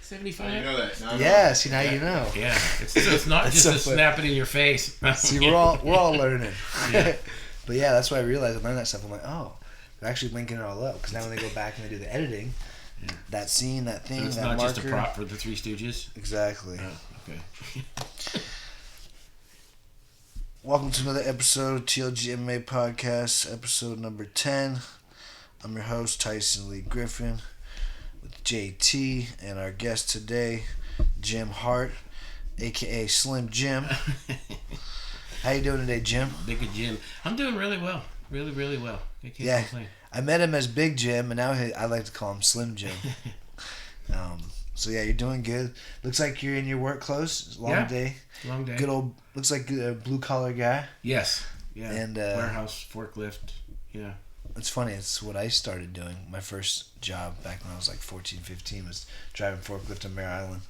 75. You know that. No, yeah, see, now you know. Yeah, it's not just so a snap it in your face. See, we're all learning. Yeah. But yeah, that's why I realized I learned that stuff. I'm like, oh, they're actually linking it all up. Because now when they go back and they do the editing, that scene, that thing, so it's that not marker. just a prop for the Three Stooges. Exactly. Oh, okay. Welcome to another episode of TLGMMA podcast, episode number 10. I'm your host, Tyson Lee Griffin, with JT, and our guest today, Jim Harte, a.k.a. Slim Jim. How you doing today, Jim? Big Jim. I'm doing really well. Really, really well. I can't complain. I met him as Big Jim, and now I like to call him Slim Jim. So yeah, you're doing good. Looks like you're in your work clothes. It's a long day. Long day. Good old, looks like a blue collar guy. Yes. Yeah. And warehouse, forklift. Yeah. It's funny. It's what I started doing. My first job back when I was like 14, 15 was driving forklift on Mare Island.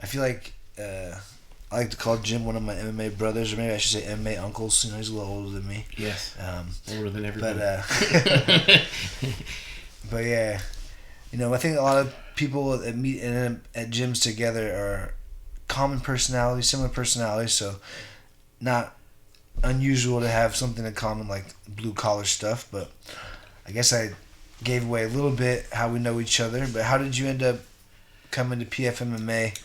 I feel like I like to call Jim one of my MMA brothers, or maybe I should say MMA uncles. You know, he's a little older than me. Yes. Older than everybody. But yeah, you know, I think a lot of people that meet at gyms together are common personalities, similar personalities, so not unusual to have something in common like blue collar stuff. But I guess I gave away a little bit how we know each other. But how did you end up coming to PFMMA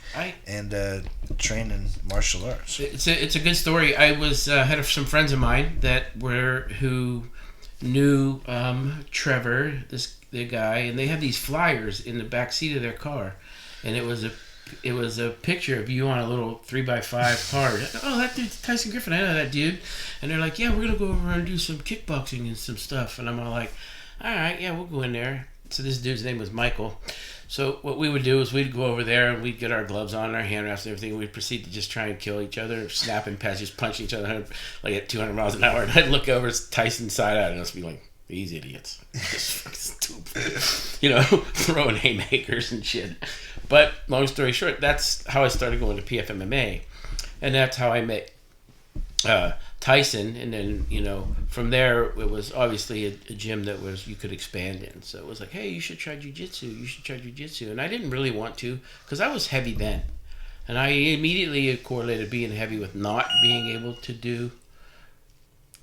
and training martial arts? It's a good story. I was had some friends of mine who knew Trevor, the guy, and they had these flyers in the back seat of their car, and it was a picture of you on a little 3x5 card. Oh, that dude's Tyson Griffin. I know that dude. And they're like, yeah, we're gonna go over and do some kickboxing and some stuff. And I'm all like, all right, yeah, we'll go in there. So this dude's name was Michael. So what we would do is we'd go over there and we'd get our gloves on, our hand wraps and everything. We'd proceed to just try and kill each other, snapping past, just punching each other like at 200 miles an hour. And I'd look over Tyson's side out and I'd be like, these idiots. Just fucking stupid. You know, throwing haymakers and shit. But long story short, that's how I started going to PFMMA. And that's how I met Tyson. And then, you know, from there, it was obviously a gym that you could expand in. So it was like, hey, you should try jiu-jitsu. You should try jiu-jitsu. And I didn't really want to because I was heavy then. And I immediately correlated being heavy with not being able to do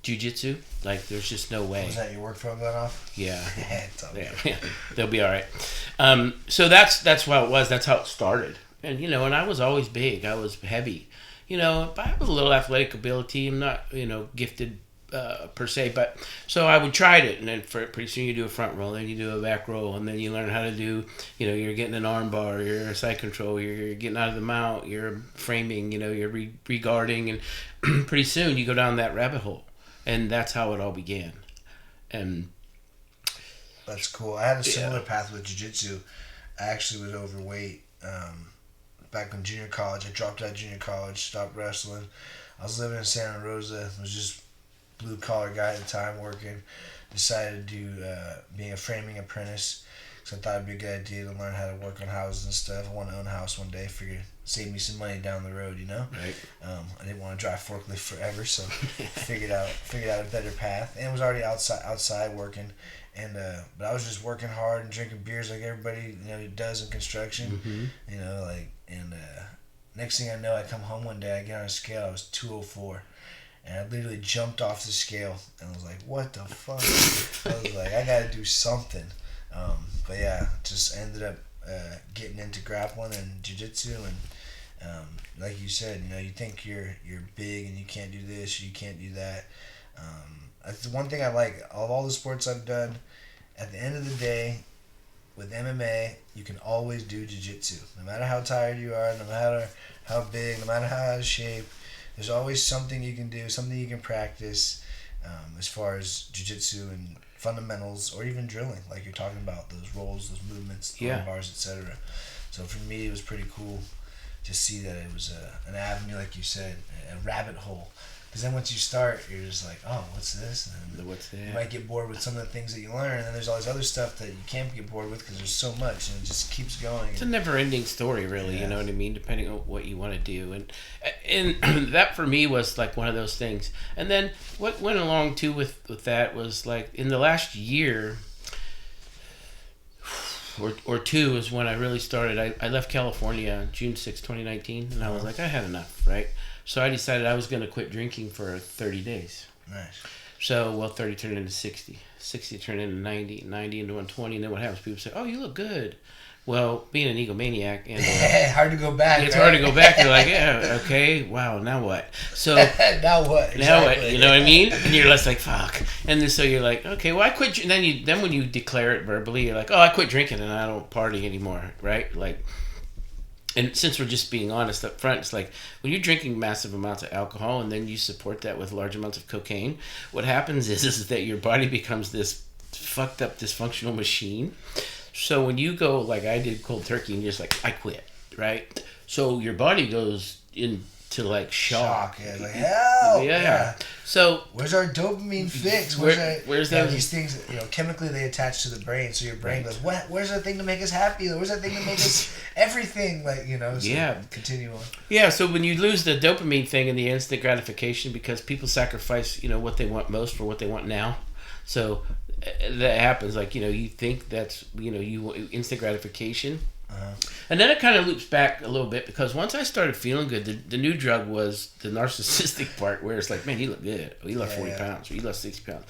jiu-jitsu. Like, there's just no way. Was that your work phone going off? Yeah. Yeah. They'll be all right. So that's how it was. That's how it started. And, you know, and I was always big. I was heavy. You know, I have a little athletic ability. I'm not, you know, gifted per se. But so I would try it. And then pretty soon you do a front roll. Then you do a back roll. And then you learn how to do, you know, you're getting an arm bar. You're a side control. You're getting out of the mount. You're framing. You know, you're regarding. And pretty soon you go down that rabbit hole. And that's how it all began. And that's cool. I had a similar path with jiu-jitsu. I actually was overweight back in junior college. I dropped out of junior college, stopped wrestling. I was living in Santa Rosa. I was just blue collar guy at the time working. Decided to do being a framing apprentice because I thought it'd be a good idea to learn how to work on houses and stuff. I want to own a house one day. Figured save me some money down the road, you know. Right. I didn't want to drive forklift forever, so figured out a better path. And was already outside working, and but I was just working hard and drinking beers like everybody does in construction. Mm-hmm. You know, like next thing I know, I come home one day, I get on a scale, I was 204. And I literally jumped off the scale and I was like, what the fuck? I was like, I gotta do something. But yeah, just ended up getting into grappling and jiu-jitsu, and like you said, you think you're big and you can't do this, you can't do that. That's the one thing I like of all the sports I've done. At the end of the day, with MMA, you can always do jiu-jitsu. No matter how tired you are, no matter how big, no matter how out of shape, there's always something you can do, something you can practice as far as jiu-jitsu and fundamentals, or even drilling, like you're talking about, those rolls, those movements, bars, etc. So for me, it was pretty cool to see that it was an avenue, like you said, a rabbit hole. Because then once you start, you're just like, oh, what's this? And what's that? You might get bored with some of the things that you learn, and then there's all this other stuff that you can't get bored with because there's so much, and it just keeps going. It's a never-ending story, really. Yeah. You know what I mean? Depending on what you want to do, and that for me was like one of those things. And then what went along too with that was like in the last year. or two is when I really started. I left California June 6, 2019, and I was like, I had enough, right? So I decided I was going to quit drinking for 30 days. Nice. So, 30 turned into 60. 60 turned into 90. 90 into 120. And then what happens? People say, oh, you look good. Well, being an egomaniac. And, hard to go back. It's hard to go back. You're like, yeah, okay, wow, now what? So now what? Exactly. Now what? You know what I mean? And you're less like, fuck. And then so you're like, okay, well, I quit. And then when you declare it verbally, you're like, oh, I quit drinking and I don't party anymore, right? Like, and since we're just being honest up front, it's like when you're drinking massive amounts of alcohol and then you support that with large amounts of cocaine, what happens is that your body becomes this fucked up dysfunctional machine. So when you go like I did cold turkey and you're just like, I quit, right? So your body goes into like shock. Yeah, like hell. Yeah. So where's our dopamine fix? Where's that? These things, chemically they attach to the brain. So your brain goes, what? Where's that thing to make us happy? Where's that thing to make us everything? Like, so continue on. Yeah, so when you lose the dopamine thing and the instant gratification, because people sacrifice, what they want most for what they want now. So that happens, like, you think that's, you instant gratification. Uh-huh. And then it kind of loops back a little bit because once I started feeling good, the new drug was the narcissistic part where it's like, man, you look good. Oh, you lost 40 pounds or you lost 60 pounds.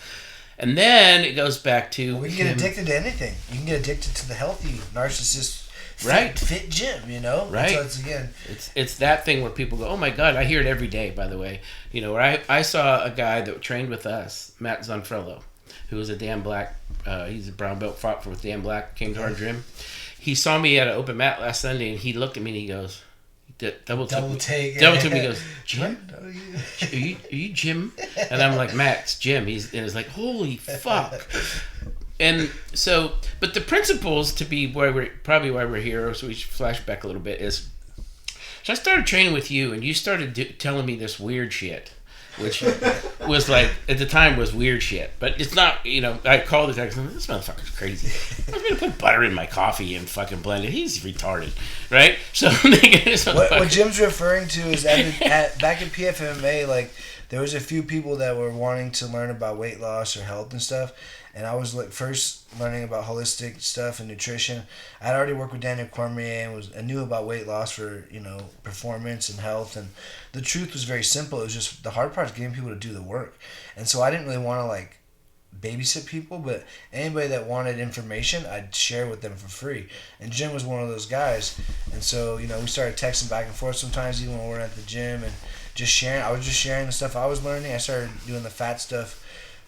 And then it goes back to... Well, we can get addicted to anything. You can get addicted to the healthy narcissist fit Jim, Right. So it's, again... It's that thing where people go, oh my God, I hear it every day, by the way. Where I saw a guy that trained with us, Matt Zonfrello, who was a Dan Black, he's a brown belt, fought with Dan Black, came to our gym. He saw me at an open mat last Sunday, and he looked at me and he goes, double took me, he goes, Jim? Are you Jim? And I'm like, Matt, it's Jim. He's like, holy fuck. And so, but the principles to be why we're here, so we should flash back a little bit, is, so I started training with you, and you started telling me this weird shit. Which was like, at the time, was weird shit. But it's not, I called it, this motherfucker's crazy. I was going to put butter in my coffee and fucking blend it. He's retarded, right? So, what Jim's referring to is back in PFMA, like, there was a few people that were wanting to learn about weight loss or health and stuff. And I was like first learning about holistic stuff and nutrition. I'd already worked with Daniel Cormier and knew about weight loss for, performance and health. And the truth was very simple. It was just the hard part is getting people to do the work. And so I didn't really want to like babysit people, but anybody that wanted information, I'd share with them for free. And Jim was one of those guys. And so, we started texting back and forth sometimes even when we were at the gym and just sharing. I was just sharing the stuff I was learning. I started doing the fat stuff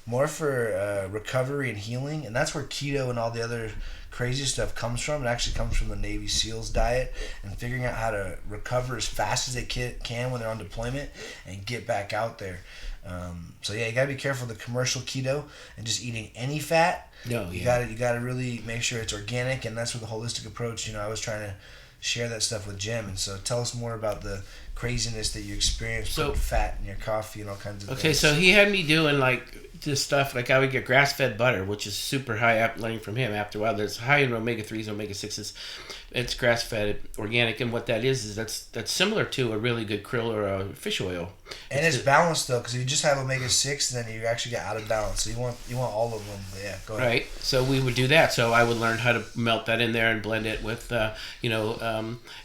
more for recovery and healing, and that's where keto and all the other crazy stuff comes from. It actually comes from the Navy SEALs diet and figuring out how to recover as fast as they can when they're on deployment and get back out there. So you gotta be careful of the commercial keto and just eating any fat. You gotta really make sure it's organic, and that's where the holistic approach. I was trying to share that stuff with Jim, and so tell us more about the craziness that you experienced with fat in your coffee and all kinds of things. Okay, so he had me doing like this stuff, like I would get grass-fed butter, which is super high up, learning from him after a while. There's high in omega-3s, omega-6s. It's grass-fed, organic, and what that is that's similar to a really good krill or a fish oil. And it's balanced though, because if you just have omega-6, then you actually get out of balance. So you want all of them. Yeah, go ahead. Right. So we would do that. So I would learn how to melt that in there and blend it with, and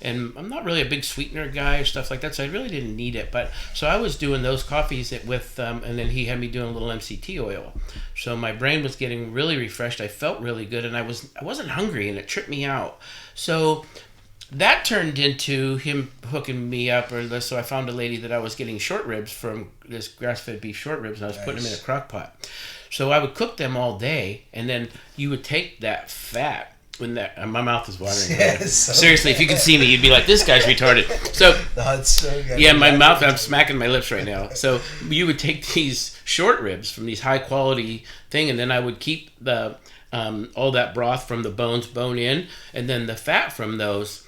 I'm not really a big sweetener guy or stuff like that, so I really didn't need it. But so I was doing those coffees with, and then he had me doing a little MCT oil. So my brain was getting really refreshed. I felt really good, and I wasn't hungry, and it tripped me out. So that turned into him hooking me up, so I found a lady that I was getting short ribs from, this grass-fed beef short ribs, and I was putting them in a crock pot. So I would cook them all day, and then you would take that fat. My mouth is watering. So seriously, if you could see me, you'd be like, "This guy's retarded." So that's so good. Yeah, my mouth. I'm smacking my lips right now. So you would take these short ribs from these high quality thing, and then I would keep the all that broth from the bones bone in, and then the fat from those.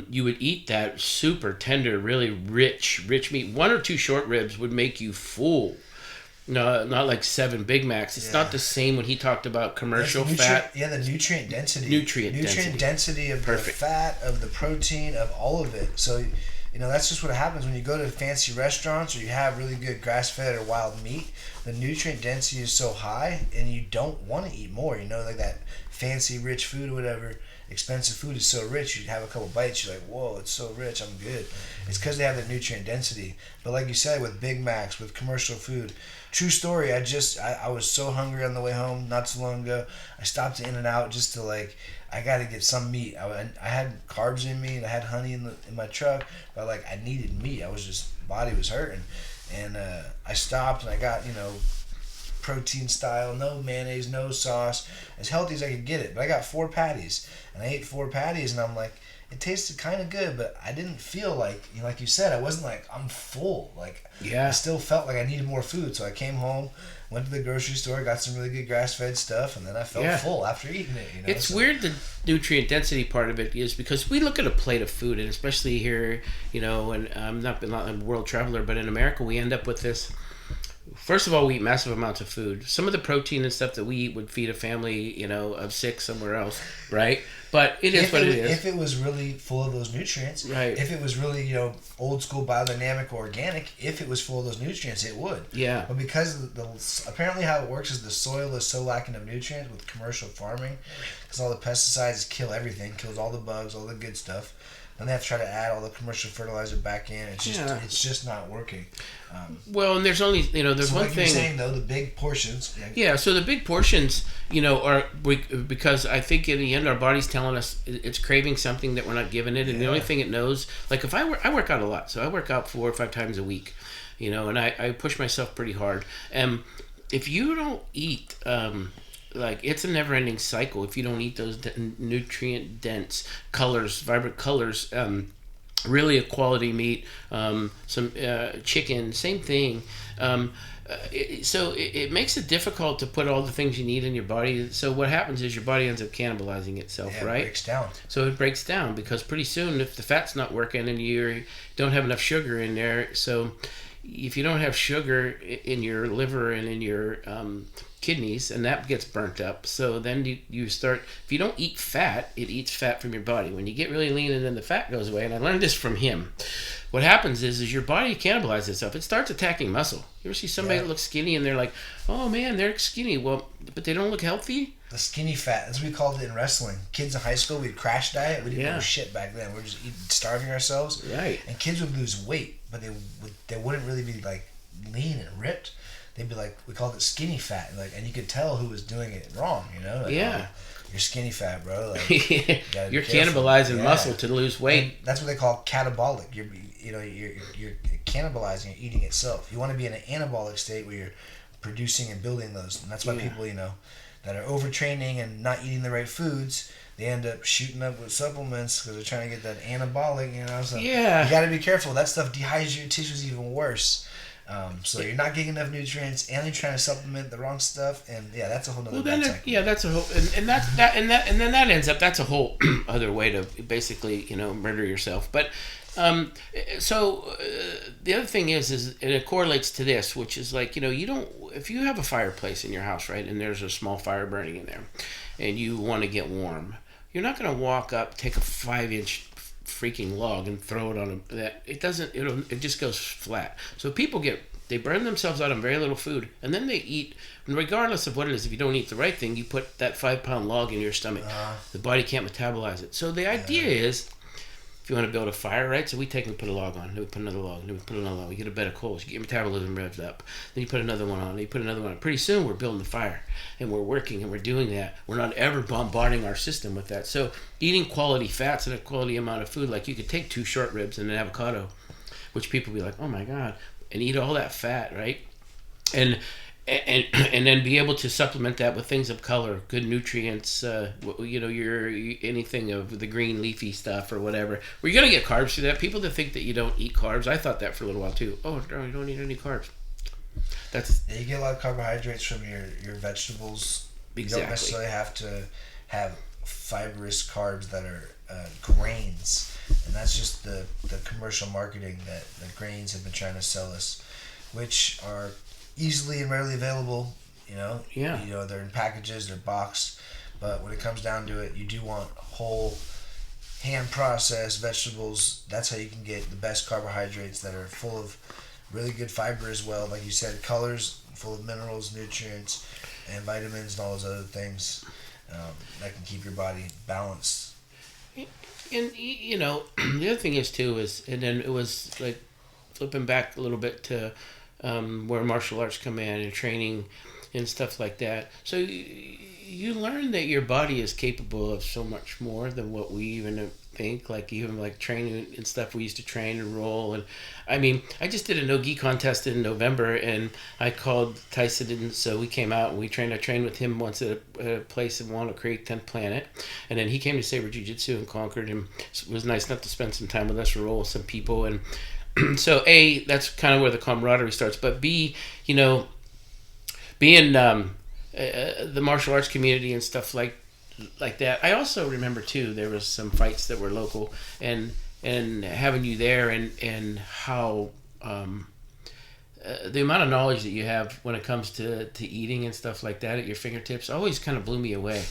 You would eat that super tender, really rich meat. 1 or 2 short ribs would make you full. No, not like 7 Big Macs. It's not the same when he talked about commercial fat. Yeah, the nutrient density. Nutrient density of the fat, of the protein, of all of it. So, that's just what happens when you go to fancy restaurants or you have really good grass-fed or wild meat. The nutrient density is so high, and you don't want to eat more. Like that fancy rich food or whatever. expensive food is so rich. You have a couple bites, you're like, whoa, it's so rich, I'm good. It's because they have the nutrient density. But like you said, with Big Macs, with commercial food, true story, I was so hungry on the way home not too long ago. I stopped at In-N-Out just to like, I got to get some meat. I had carbs in me and I had honey in my truck, but like I needed meat. Body was hurting. And I stopped and I got, protein style, no mayonnaise, no sauce, as healthy as I could get it. But I got 4 patties, and I ate 4 patties, and I'm like, it tasted kind of good, but I didn't feel like you said, I wasn't like, I'm full. Like, Yeah. I still felt like I needed more food. So I came home, went to the grocery store, got some really good grass-fed stuff, and then I felt full after eating it. It's weird, the nutrient density part of it is because we look at a plate of food, and especially here, and I'm not a world traveler, but in America we end up with this. First of all, we eat massive amounts of food. Some of the protein and stuff that we eat would feed a family, of 6 somewhere else, right? But it is what it is. If it was really full of those nutrients, right? If it was really, old school biodynamic organic, if it was full of those nutrients, it would. Yeah. But because apparently how it works is the soil is so lacking of nutrients with commercial farming, because all the pesticides kill everything, kills all the bugs, all the good stuff. Then they have to try to add all the commercial fertilizer back in. It's just not working. Well, and there's only there's one like thing. You're saying though, the big portions. Yeah, so the big portions, are because I think in the end our body's telling us it's craving something that we're not giving it, and the only thing it knows, like if I work out a lot, so I work out 4 or 5 times a week, and I push myself pretty hard. If you don't eat. It's a never-ending cycle if you don't eat those nutrient dense colors, vibrant colors, really a quality meat, some chicken, same thing. So it makes it difficult to put all the things you need in your body. So what happens is your body ends up cannibalizing itself, right? It breaks down. So it breaks down because pretty soon if the fat's not working and you don't have enough sugar in there, so if you don't have sugar in your liver and in your kidneys, and that gets burnt up, so then you start, if you don't eat fat, it eats fat from your body. When you get really lean and then the fat goes away, and I learned this from him, what happens is your body cannibalizes itself. It starts attacking muscle. You ever see somebody that looks skinny and they're like, oh man, they're skinny, well, but they don't look healthy? The skinny fat, that's what we called it in wrestling. Kids in high school, we'd crash diet. We didn't know shit back then. We were just starving ourselves. Right. And kids would lose weight, but they wouldn't really be like lean and ripped. They'd be like, we called it skinny fat, and you could tell who was doing it wrong, you're skinny fat, bro. You're cannibalizing muscle to lose weight. And that's what they call catabolic. You're cannibalizing, you're eating itself. You want to be in an anabolic state where you're producing and building those, and that's why people, that are overtraining and not eating the right foods, they end up shooting up with supplements because they're trying to get that anabolic, So you got to be careful. That stuff dehydrates your tissues even worse. So you're not getting enough nutrients, and you're trying to supplement the wrong stuff, and that's a whole other. That's a whole, and then that ends up, that's a whole other way to basically murder yourself. But the other thing is and it correlates to this, which is like you don't, if you have a fireplace in your house, right, and there's a small fire burning in there, and you want to get warm, you're not going to walk up, take a 5-inch freaking log and throw it on it just goes flat. So people they burn themselves out on very little food, and then they eat, and regardless of what it is, if you don't eat the right thing, you put that 5-pound log in your stomach. The body can't metabolize it. So the idea is, if you want to build a fire, right, so we take and put a log on, then we put another log, then we put another log, we get a bed of coals, you get your metabolism revved up, then you put another one on, then you put another one on. Pretty soon we're building the fire, and we're working, and we're doing that. We're not ever bombarding our system with that. So eating quality fats and a quality amount of food, like you could take 2 short ribs and an avocado, which people be like, oh my God, and eat all that fat, right? And then be able to supplement that with things of color, good nutrients, your anything of the green leafy stuff or whatever. We're gonna get carbs through that. People that think that you don't eat carbs, I thought that for a little while too. Oh no, you don't eat any carbs. You get a lot of carbohydrates from your vegetables. Exactly. You don't necessarily have to have fibrous carbs that are grains, and that's just the commercial marketing that the grains have been trying to sell us, which are easily and readily available, they're in packages, they're boxed, but when it comes down to it, you do want whole, hand-processed vegetables. That's how you can get the best carbohydrates that are full of really good fiber as well, like you said, colors, full of minerals, nutrients, and vitamins, and all those other things that can keep your body balanced. And the other thing is too is, and then it was like flipping back a little bit to where martial arts come in and training and stuff like that. So you learn that your body is capable of so much more than what we even think. Like even like training and stuff, we used to train and roll. And I mean, I just did a no-gi contest in November, and I called Tyson, and so we came out and we trained. I trained with him once at a place in Walnut Creek, 10th Planet, and then he came to Sabre Jiu-Jitsu in Concord, and it was nice enough to spend some time with us and roll with some people. And so A, that's kind of where the camaraderie starts, but B, being the martial arts community and stuff like that. I also remember too there was some fights that were local, and having you there, and how the amount of knowledge that you have when it comes to eating and stuff like that at your fingertips always kind of blew me away.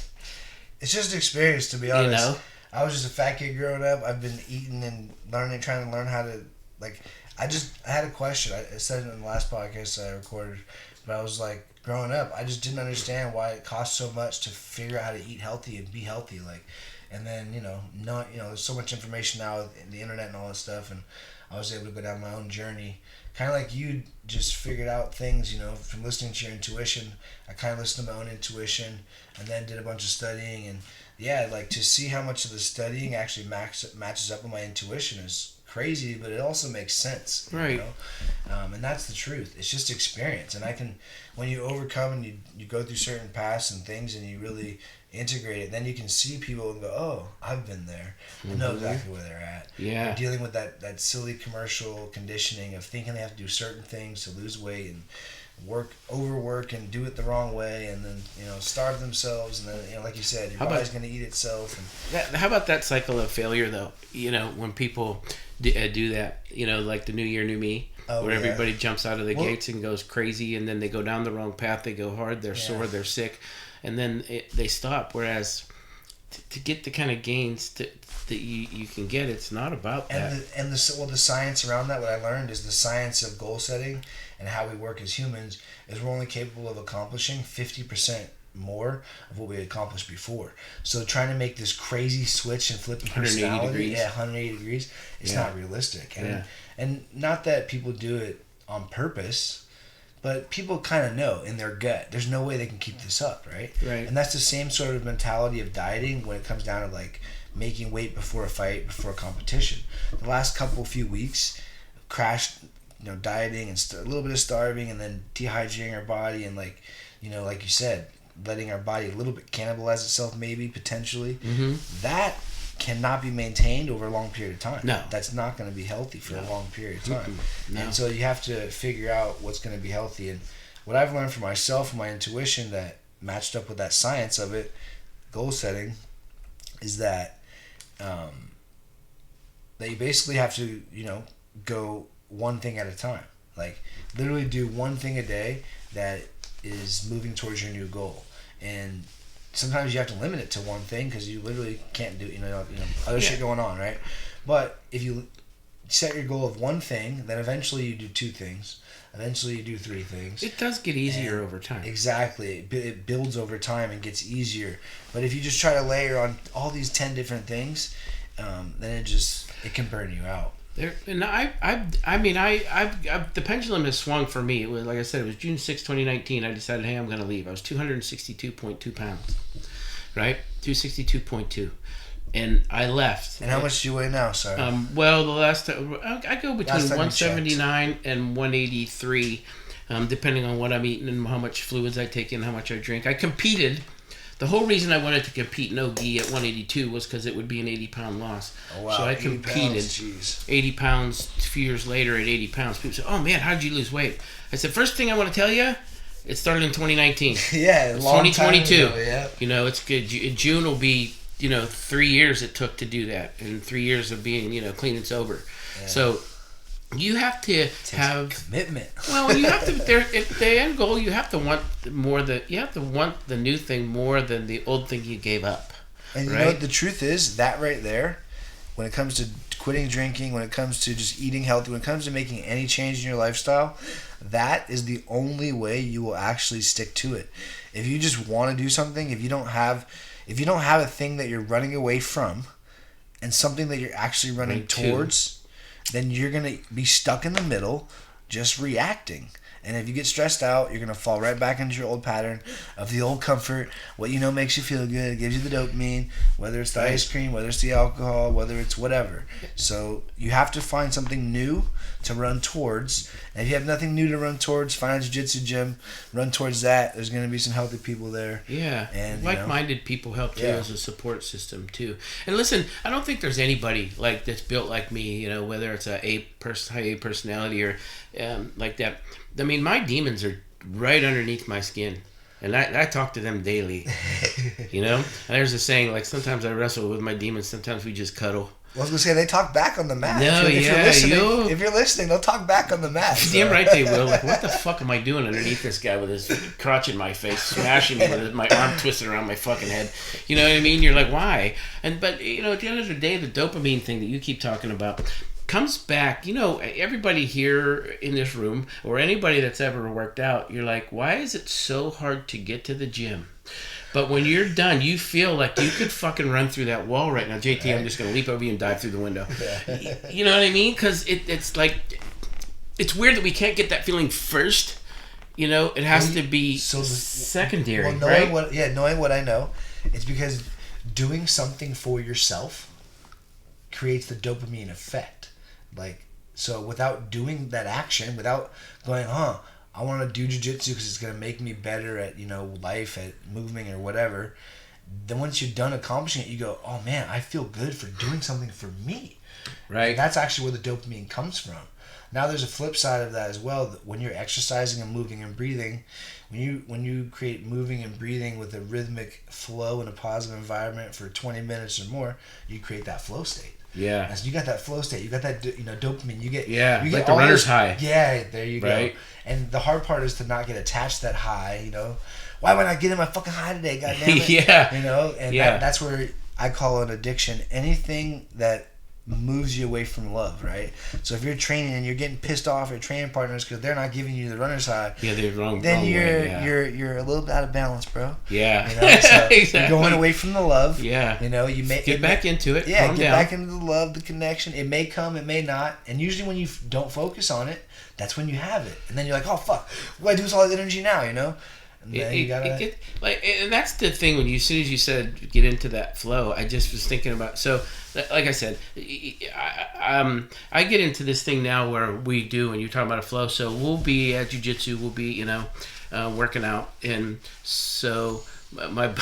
It's just an experience, to be honest. I was just a fat kid growing up. I've been eating and learning, trying to learn how to, like, I had a question. I said it in the last podcast I recorded, but I was like, growing up, I just didn't understand why it costs so much to figure out how to eat healthy and be healthy. Like, and then, there's so much information now in the internet and all this stuff, and I was able to go down my own journey. Kind of like you just figured out things, from listening to your intuition. I kind of listened to my own intuition and then did a bunch of studying. And yeah, like to see how much of the studying actually matches up with my intuition is crazy, but it also makes sense. Right. And that's the truth. It's just experience. And when you overcome and you go through certain paths and things and you really integrate it, then you can see people and go, oh, I've been there. I know exactly where they're at. Yeah. They're dealing with that silly commercial conditioning of thinking they have to do certain things to lose weight and overwork and do it the wrong way, and then starve themselves, and then like you said, your body's going to eat itself. And how about that cycle of failure though? When people do that, like the New Year, New Me, where everybody jumps out of the gates and goes crazy, and then they go down the wrong path. They go hard, they're sore, they're sick, and then they stop. Whereas to get the kind of gains that you can get, it's not about that. And the science around that, what I learned is the science of goal setting and how we work as humans is we're only capable of accomplishing 50% more of what we accomplished before. So trying to make this crazy switch and flip in personality, 180 degrees, it's not realistic. And not that people do it on purpose, but people kind of know in their gut, there's no way they can keep this up, right? Right. And that's the same sort of mentality of dieting when it comes down to like making weight before a fight, before a competition. The last few weeks, crashed, dieting and a little bit of starving, and then dehydrating our body, and like you said, letting our body a little bit cannibalize itself, maybe potentially. Mm-hmm. That cannot be maintained over a long period of time. No, that's not going to be healthy for a long period of time. Mm-hmm. No. And so you have to figure out what's going to be healthy. And what I've learned for myself and my intuition that matched up with that science of it, goal setting, is that that you basically have to go one thing at a time. Like literally do one thing a day that is moving towards your new goal. And sometimes you have to limit it to one thing because you literally can't do other shit going on, right? But if you set your goal of one thing, then eventually you do two things. Eventually you do three things. It does get easier over time. Exactly. It builds over time and gets easier. But if you just try to layer on all these 10 different things, then it can burn you out. And the pendulum has swung for me. It was, like I said, it was June 6, 2019. I decided, hey, I'm going to leave. I was 262.2 pounds, right? 262.2. And I left. And how much do you weigh now, sir? Well, the last time, I go between 179 and 183, depending on what I'm eating and how much fluids I take in, how much I drink. I competed. The whole reason I wanted to compete no-gi at 182 was because it would be an 80-pound loss. Oh, wow. So I competed 80 pounds a few years later at 80 pounds. People say, oh, man, how did you lose weight? I said, first thing I want to tell you, it started in 2019. Yeah, it's 2022. Time ago, yeah. It's good. June will be, 3 years it took to do that. And 3 years of being, clean and sober. Yeah. So you have to have commitment. Well, you have to. The end goal. You have to want more. You have to want the new thing more than the old thing you gave up. And right? The truth is that right there, when it comes to quitting drinking, when it comes to just eating healthy, when it comes to making any change in your lifestyle, that is the only way you will actually stick to it. If you just want to do something, if you don't have a thing that you're running away from, and something that you're actually running Right, towards, then you're going to be stuck in the middle just reacting. And if you get stressed out, you're going to fall right back into your old pattern of the old comfort. What you know makes you feel good. It gives you the dopamine, whether it's the ice cream, whether it's the alcohol, whether it's whatever. So you have to find something new to run towards. And if you have nothing new to run towards, find a jiu-jitsu gym, run towards that. There's going to be some healthy people there. Yeah. And like-minded people help too as a support system too. And listen, I don't think there's anybody like that's built like me, you know, whether it's high A personality or like that. I mean, my demons are right underneath my skin, and I talk to them daily. You know, and there's a saying like sometimes I wrestle with my demons, sometimes we just cuddle. I was gonna say they talk back on the mat. No, if you're listening, they'll talk back on the mat. So. Damn right they will. Like, what the fuck am I doing underneath this guy with his crotch in my face, smashing me with my arm twisted around my fucking head? You know what I mean? You're like, why? But you know, at the end of the day, the dopamine thing that you keep talking about comes back. You know, everybody here in this room or anybody that's ever worked out, you're like, why is it so hard to get to the gym? But when you're done, you feel like you could fucking run through that wall right now. JT, I'm just going to leap over you and dive through the window. You know what I mean? Because it's like, it's weird that we can't get that feeling first. You know, it has to be secondary, knowing right? Knowing what I know, it's because doing something for yourself creates the dopamine effect. Like, so without doing that action, without going, I want to do jiu-jitsu because it's going to make me better at, you know, life, at moving or whatever. Then once you're done accomplishing it, you go, oh man, I feel good for doing something for me. Right. And that's actually where the dopamine comes from. Now there's a flip side of that as well. That when you're exercising and moving and breathing, when you create moving and breathing with a rhythmic flow in a positive environment for 20 minutes or more, you create that flow state. Yeah. And so you got that flow state. You got that, you know, dopamine. You get like the runner's high. Yeah, there you right? go. And the hard part is to not get attached to that high. You know, why would I get in my fucking high today? God damn it. Yeah. You know, and that's where I call it addiction. Anything that moves you away from love, right? So if you're training and you're getting pissed off at your training partners because they're not giving you the runner's high, they're wrong. Then wrong you're a little bit out of balance, bro. Yeah, you know, so exactly. You're going away from the love. Yeah, you know, get back into it. Yeah, Calm get down. back into the love, the connection. It may come, it may not, and usually when you don't focus on it, that's when you have it, and then you're like, oh fuck, what do I do with all that energy now? You know. And that's the thing when as soon as you said get into that flow, I just was thinking about, so like I said, I get into this thing now where we do, and you're talking about a flow, so we'll be at jiu-jitsu, we'll be, you know, working out, and so my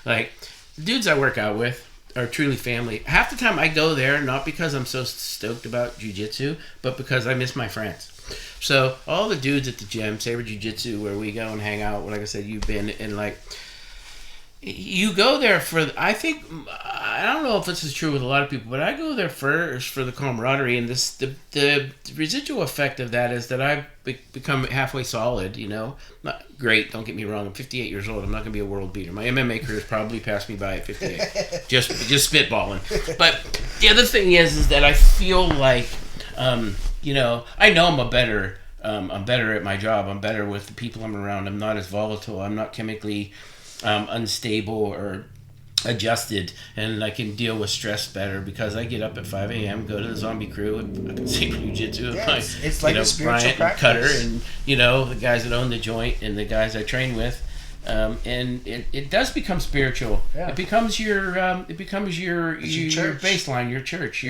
like the dudes I work out with are truly family. Half the time I go there not because I'm so stoked about jiu-jitsu, but because I miss my friends. So all the dudes at the gym, Saber Jiu-Jitsu, where we go and hang out, like I said, you've been, and like, you go there for, I think, I don't know if this is true with a lot of people, but I go there first for the camaraderie, and the residual effect of that is that I've become halfway solid, you know. Not great, don't get me wrong, I'm 58 years old, I'm not going to be a world beater. My MMA career has probably passed me by at 58. just spitballing. But the other thing is that I feel like, you know I'm better at my job. I'm better with the people I'm around. I'm not as volatile. I'm not chemically unstable or adjusted, and I can deal with stress better because I get up at 5 a.m., go to the zombie crew, and I can say jiu-jitsu. Yeah, it's like a spiritual Bryant practice. And Cutter, and you know the guys that own the joint and the guys I train with. And it does become spiritual. Yeah. It becomes your church. baseline, your church,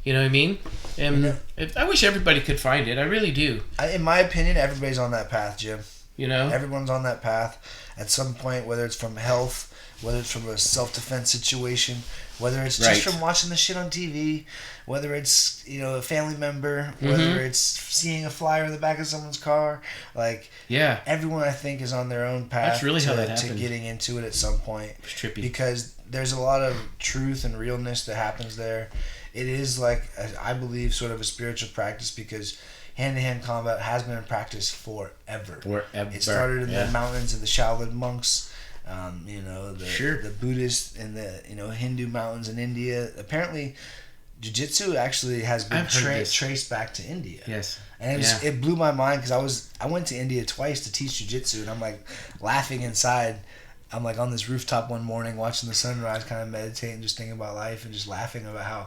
you know what I mean? And I wish everybody could find it. I really do. In my opinion, everybody's on that path, Jim. You know? Everyone's on that path at some point, whether it's from health, whether it's from a self-defense situation, whether it's just from watching the shit on TV, whether it's, you know, a family member, whether it's seeing a flyer in the back of someone's car. Like, everyone, I think, is on their own path. That's really how that happened. To getting into it at some point. It's trippy. Because there's a lot of truth and realness that happens there. It is like, I believe, sort of a spiritual practice because hand-to-hand combat has been in practice forever. It started in the mountains of the Shaolin monks, you know, the Buddhist and the, you know, Hindu mountains in India. Apparently, jiu-jitsu actually has been traced back to India. Yes. And it blew my mind because I went to India twice to teach jiu-jitsu, and I'm like laughing inside I'm like on this rooftop one morning watching the sunrise, kind of meditating, just thinking about life and just laughing about how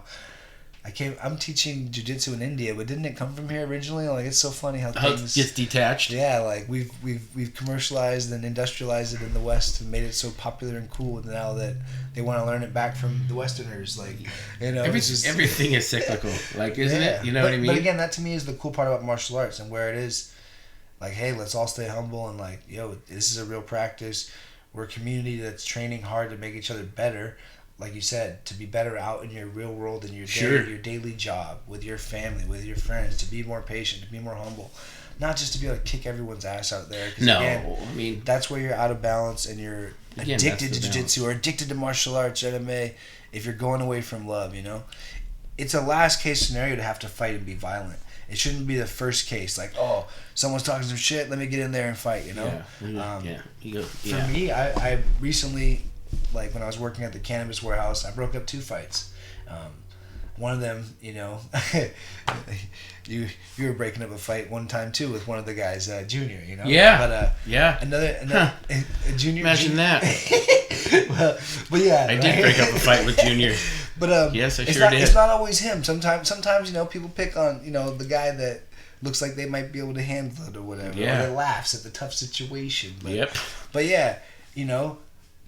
I'm teaching jiu-jitsu in India, but didn't it come from here originally? Like, it's so funny how things it gets detached. Yeah, like we've commercialized and industrialized it in the West and made it so popular and cool. And now that they want to learn it back from the Westerners, like, you know, everything is cyclical. Like, isn't it? You know what I mean? But again, that to me is the cool part about martial arts and where it is. Like, hey, let's all stay humble and like, yo, this is a real practice. We're a community that's training hard to make each other better. Like you said, to be better out in your real world and your your daily job, with your family, with your friends, to be more patient, to be more humble. Not just to be able to kick everyone's ass out there. No, again, I mean... that's where you're out of balance and you're addicted to jiu-jitsu or addicted to martial arts, MMA, if you're going away from love, you know? It's a last case scenario to have to fight and be violent. It shouldn't be the first case, like, oh, someone's talking some shit, let me get in there and fight, you know? For me, I recently... Like when I was working at the cannabis warehouse, I broke up 2 fights. One of them, you know, you were breaking up a fight one time too with one of the guys, Junior, you know. Yeah. But another Junior. Imagine that. but yeah, I did break up a fight with Junior. But yes, I sure did. It's not always him. Sometimes you know people pick on the guy that looks like they might be able to handle it or whatever. Yeah. Or they laughs at the tough situation. Yep. But yeah, you know.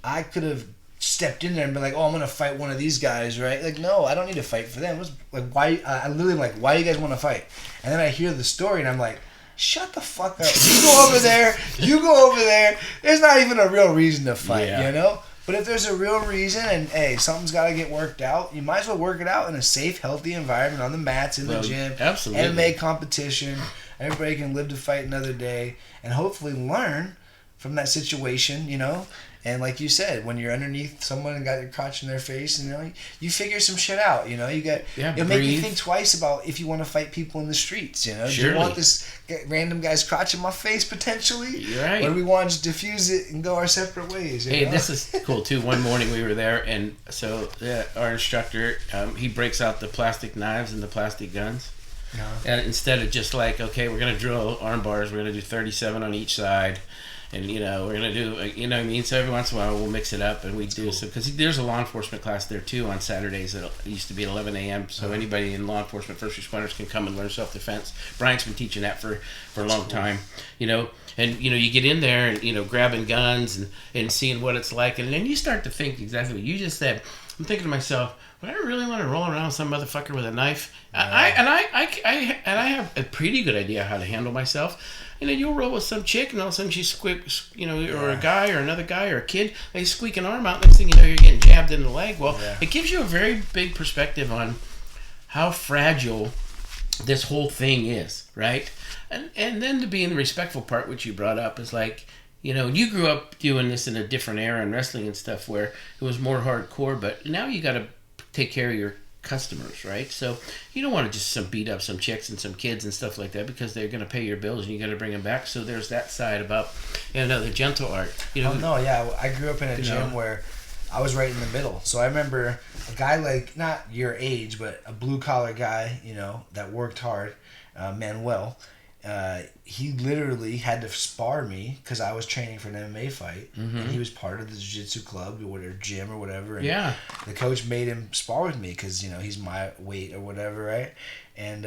I could have stepped in there and been like, "Oh, I'm gonna fight one of these guys," right? Like, no, I don't need to fight for them. It was like, why? I literally am like, why do you guys want to fight? And then I hear the story and I'm like, shut the fuck up. You go over there. You go over there. There's not even a real reason to fight, you know. But if there's a real reason and hey, something's got to get worked out, you might as well work it out in a safe, healthy environment on the mats in the gym. Absolutely. MMA competition. Everybody can live to fight another day and hopefully learn from that situation, you know. And like you said, when you're underneath someone and got your crotch in their face, you know, you figure some shit out. You know, it'll make you think twice about if you want to fight people in the streets. You know, do you want this random guy's crotch in my face potentially? You're right. Or do we want to just diffuse it and go our separate ways? Hey, this is cool too. One morning we were there, and so our instructor he breaks out the plastic knives and the plastic guns. And instead of just like, okay, we're gonna drill arm bars, we're gonna do 37 on each side. And, you know, we're going to do, you know what I mean? So every once in a while we'll mix it up and we do some, because there's a law enforcement class there too on Saturdays. It used to be at 11 a.m. So anybody in law enforcement, first responders can come and learn self-defense. Brian's been teaching that for a long time, you know. And, you know, you get in there and, you know, grabbing guns and seeing what it's like. And then you start to think exactly what you just said. I'm thinking to myself, would I really want to roll around with some motherfucker with a knife? I have a pretty good idea how to handle myself. And then you'll roll with some chick, and all of a sudden she squeaks, you know, or a guy, or another guy, or a kid. They squeak an arm out. Next thing you know, you're getting jabbed in the leg. Well, it gives you a very big perspective on how fragile this whole thing is, right? And then to be in the respectful part, which you brought up, is like, you know, you grew up doing this in a different era in wrestling and stuff where it was more hardcore, but now you got to take care of your customers, right? So you don't want to just beat up some chicks and some kids and stuff like that because they're going to pay your bills and you got to bring them back. So there's that side about, you know, the gentle art. You know, I grew up in a gym where I was right in the middle. So I remember a guy like, not your age, but a blue collar guy, you know, that worked hard, Manuel. He literally had to spar me because I was training for an MMA fight, and he was part of the jiu-jitsu club or whatever, gym or whatever. And the coach made him spar with me because, you know, he's my weight or whatever, right? And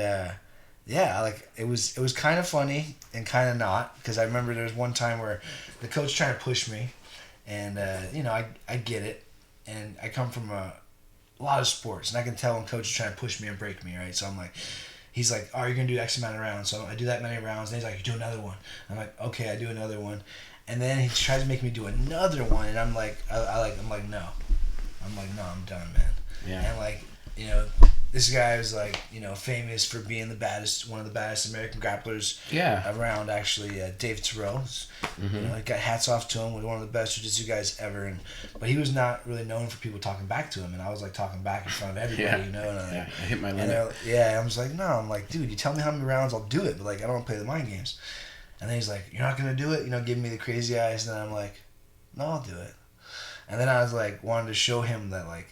like it was kind of funny and kind of not, because I remember there was one time where the coach tried to push me, and you know, I get it, and I come from a lot of sports, and I can tell when coach is trying to push me and break me, right? So I'm like. He's like, oh, you're going to do X amount of rounds. So I do that many rounds. And he's like, you do another one. I'm like, okay, I do another one. And then he tries to make me do another one. And I'm like, no. I'm like, no, I'm done, man. Yeah. And like, you know, this guy was like, you know, famous for being one of the baddest American grapplers around, actually. Dave Terrell. You know, I got hats off to him. Was one of the best jiu-jitsu guys ever. But he was not really known for people talking back to him. And I was like talking back in front of everybody, you know. And I hit my limit. I was like, no. I'm like, dude, you tell me how many rounds, I'll do it. But like, I don't want to play the mind games. And then he's like, you're not going to do it? You know, giving me the crazy eyes. And then I'm like, no, I'll do it. And then I was like, wanted to show him that like,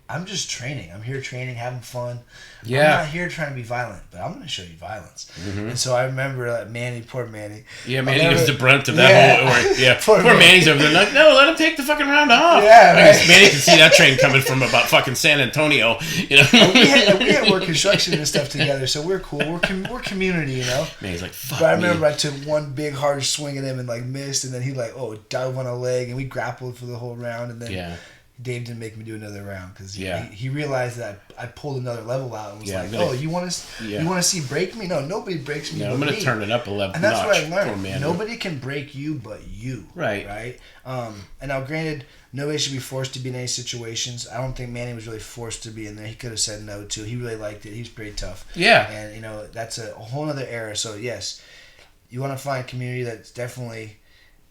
I'm just training. I'm here training, having fun. Yeah. I'm not here trying to be violent, but I'm going to show you violence. Mm-hmm. And so I remember Manny, poor Manny. Yeah, Manny gives the brunt of that whole... Yeah, poor Manny's over there like, no, let him take the fucking round off. Yeah, right. Manny can see that train coming from about fucking San Antonio, you know. we had work construction and stuff together, so we're cool. We're community, you know. Manny's like, fuck. But I remember I took one big hard swing at him and like missed, and then he like dove on a leg, and we grappled for the whole round, and then Dave didn't make me do another round because he realized that I pulled another level out and was like, you want to see break me? No, nobody breaks me. No, I'm gonna turn it up a level. And that's what I learned. Nobody can break you but you. Right. And now, granted, nobody should be forced to be in any situations. I don't think Manny was really forced to be in there. He could have said no too. He really liked it. He was pretty tough. Yeah. And that's a whole other era. So yes, you want to find a community that's definitely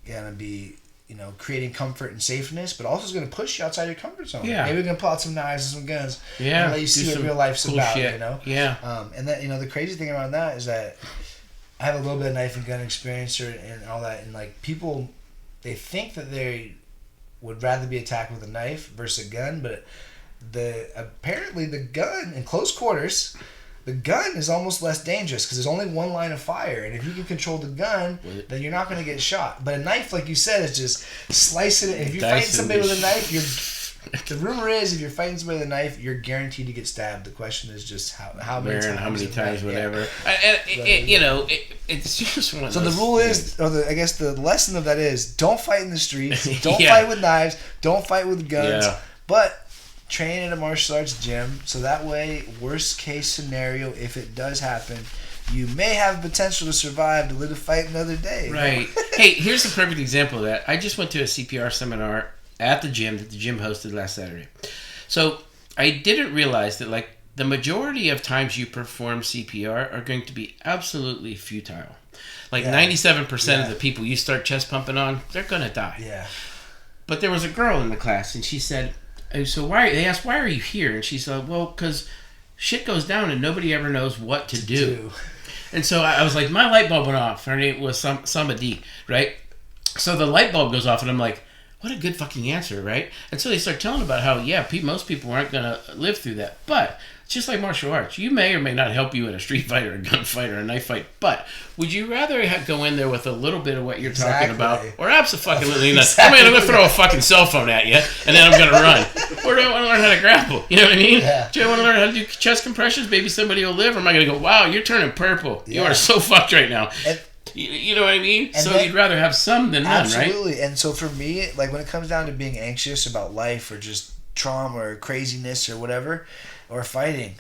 gonna be, creating comfort and safeness, but also is going to push you outside your comfort zone. Yeah. Maybe we're going to pull out some knives and some guns. Yeah. And let you see what real life's cool about, shit. Yeah. And that, the crazy thing around that is that I have a little bit of knife and gun experience and all that, and like people, they think that they would rather be attacked with a knife versus a gun, but apparently the gun in close quarters, the gun is almost less dangerous because there's only one line of fire, and if you can control the gun, then you're not going to get shot. But a knife, like you said, is just slicing it. And if you're fighting somebody with a knife, the rumor is if you're fighting somebody with a knife, you're guaranteed to get stabbed. The question is just how many times, whatever. And it's just one of So those the rule is, I guess the lesson of that is, don't fight in the streets, don't fight with knives, don't fight with guns, but train at a martial arts gym, so that way, worst case scenario, if it does happen, you may have potential to survive to live to fight another day. Right. Hey, here's the perfect example of that. I just went to a CPR seminar at the gym that the gym hosted last Saturday. So I didn't realize that like the majority of times you perform CPR are going to be absolutely futile. Like 97% of the people you start chest pumping on, they're going to die. Yeah. But there was a girl in the class, and she said, so they asked, why are you here? And she said, well, because shit goes down and nobody ever knows what to do. And so I was like, my light bulb went off. Her name was somebody, right? So the light bulb goes off, and I'm like, what a good fucking answer, right? And so they start telling about how, most people aren't going to live through that. But it's just like martial arts. You may or may not help you in a street fight or a gunfight or a knife fight. But would you rather go in there with a little bit of what you're talking about? Or absolutely not. I'm going to throw a fucking cell phone at you, and then I'm going to run. Or do I want to learn how to grapple? You know what I mean? Yeah. Do I want to learn how to do chest compressions? Maybe somebody will live. Or am I going to go, wow, you're turning purple. You are so fucked right now. You know what I mean? So you'd rather have some than none, right? Absolutely. And so for me, like when it comes down to being anxious about life or just trauma or craziness or whatever, or fighting,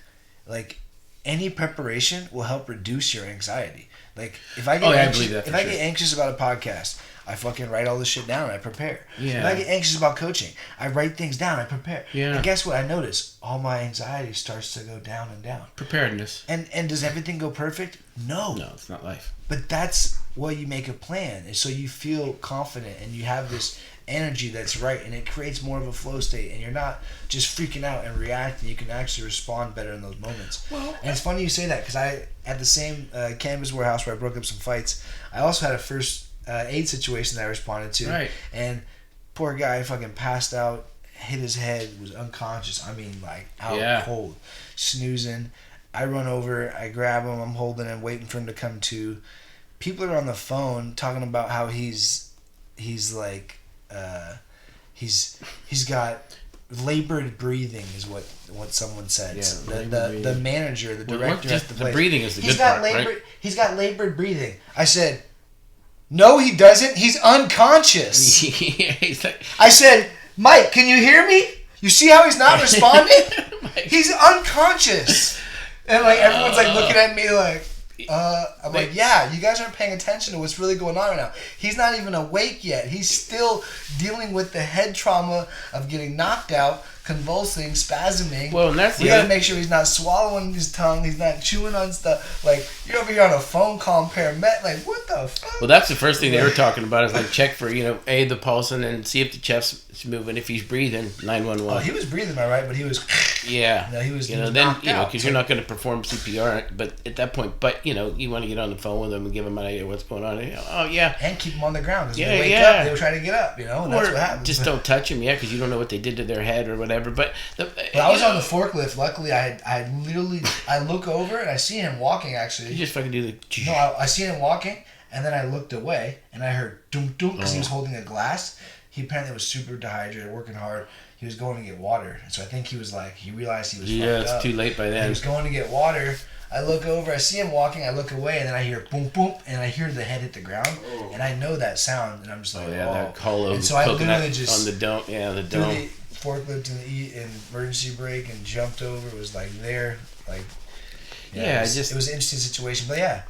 like any preparation will help reduce your anxiety. Like if I get get anxious about a podcast, I fucking write all this shit down and I prepare. Yeah. If I get anxious about coaching, I write things down, I prepare. Yeah. And guess what? I notice all my anxiety starts to go down and down. Preparedness. And does everything go perfect? No. No, it's not life. But that's why you make a plan, and so you feel confident and you have this energy that's right, and it creates more of a flow state, and you're not just freaking out and reacting. You can actually respond better in those moments. Well, and it's funny you say that because I, at the same Canvas warehouse where I broke up some fights, I also had a first aid situation that I responded to. Right. And poor guy fucking passed out, hit his head, was unconscious. I mean, like out cold, snoozing. I run over, I grab him, I'm holding him, waiting for him to come to. People are on the phone talking about how he's got labored breathing is what someone said. Yeah, the manager, the director at the place. The breathing is the good part, right? He's got labored breathing. I said, no, he doesn't. He's unconscious. I said, Mike, can you hear me? You see how he's not responding? He's unconscious. And like everyone's like looking at me like, I'm like, yeah, you guys aren't paying attention to what's really going on right now. He's not even awake yet. He's still dealing with the head trauma of getting knocked out, convulsing, spasming. Well, and that's we gotta make sure he's not swallowing his tongue, he's not chewing on stuff. Like, you're over here on a phone call, paramedic, like, what the fuck? Well, that's the first thing they were talking about is like check for, the pulse and then see if the chest's moving. If he's breathing, 911. Oh, he was breathing, all right, but he was... Yeah. He was because you're not going to perform CPR, but at that point, you want to get on the phone with them and give them an idea of what's going on. And keep them on the ground, because when they wake up, they were trying to get up, and that's what happens. Just don't touch them, because you don't know what they did to their head or whatever. whatever. But I was on the forklift. Luckily, I look over and I see him walking. Actually, you just fucking do the. No, I see him walking, and then I looked away and I heard doom doom because he was holding a glass. He apparently was super dehydrated, working hard. He was going to get water, so I think he realized he was fucked up. It's too late by then. He was going to get water. I look over, I see him walking, I look away, and then I hear boom, boom, and I hear the head hit the ground, and I know that sound, and I'm just like, that hollow and so I literally just on the dome, the dome. The forklift and emergency brake and jumped over. It was like there, like, it was an interesting situation, but yeah,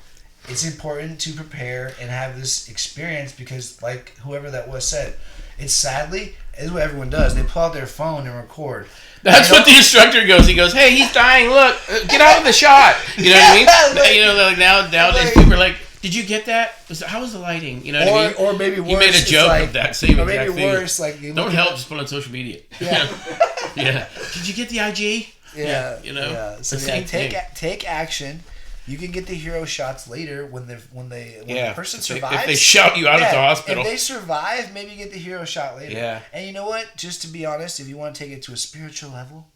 it's important to prepare and have this experience because, like whoever that was said, this is what everyone does. They pull out their phone and record. That's what the instructor goes. He goes, "Hey, he's dying. Look, get out of the shot." You know what I mean? Like nowadays people are like, "Did you get that? How was the lighting?" You know what I mean? Or maybe worse. You made a joke of that same exact thing. Or maybe worse, like don't help. Just put it on social media. Yeah. Yeah. Did you get the IG? Yeah. You know. Yeah. So take action. You can get the hero shots later when the person survives. If they shout you out of the hospital. If they survive, maybe you get the hero shot later. Yeah. And you know what? Just to be honest, if you want to take it to a spiritual level,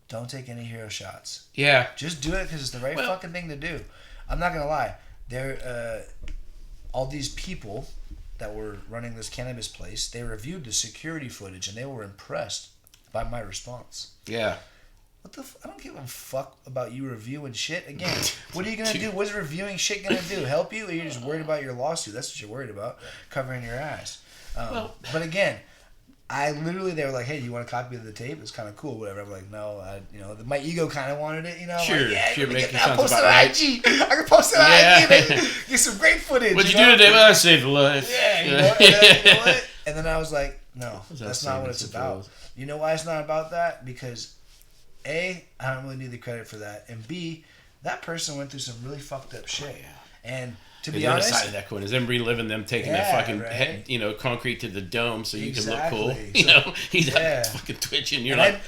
don't take any hero shots. Yeah. Just do it because it's the right fucking thing to do. I'm not going to lie. All these people that were running this cannabis place, they reviewed the security footage and they were impressed by my response. Yeah. I don't give a fuck about you reviewing shit. Again, what are you going to do? What's reviewing shit going to do? Help you? Or you're just worried about your lawsuit? That's what you're worried about. Covering your ass. But again, they were like, "Hey, do you want a copy of the tape? It's kind of cool, whatever." I'm like, "No, my ego kind of wanted it, Sure, like, yeah, sure, make I'll post it on IG. I can post it on IG and get some great footage. What'd you do today? Well, I saved a life. Yeah, you know what? And then I was like, "No, that's not what it's about." You know why it's not about that? Because A, I don't really need the credit for that, and B, that person went through some really fucked up shit. Oh, yeah. And to be honest, the other side of that coin is them reliving them taking that fucking head, concrete to the dome so you can look cool. So, he's fucking twitching. You're like,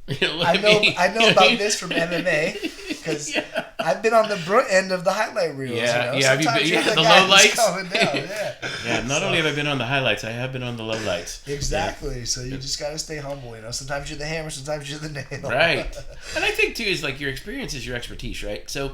I know about this from MMA because I've been on the brunt end of the highlight reels. Yeah, you know? Have you been the low lights? Yeah. Not only have I been on the highlights, I have been on the low lights. Exactly. Yeah. So you just gotta stay humble. Sometimes you're the hammer, sometimes you're the nail. Right. And I think too is like your experience is your expertise, right? So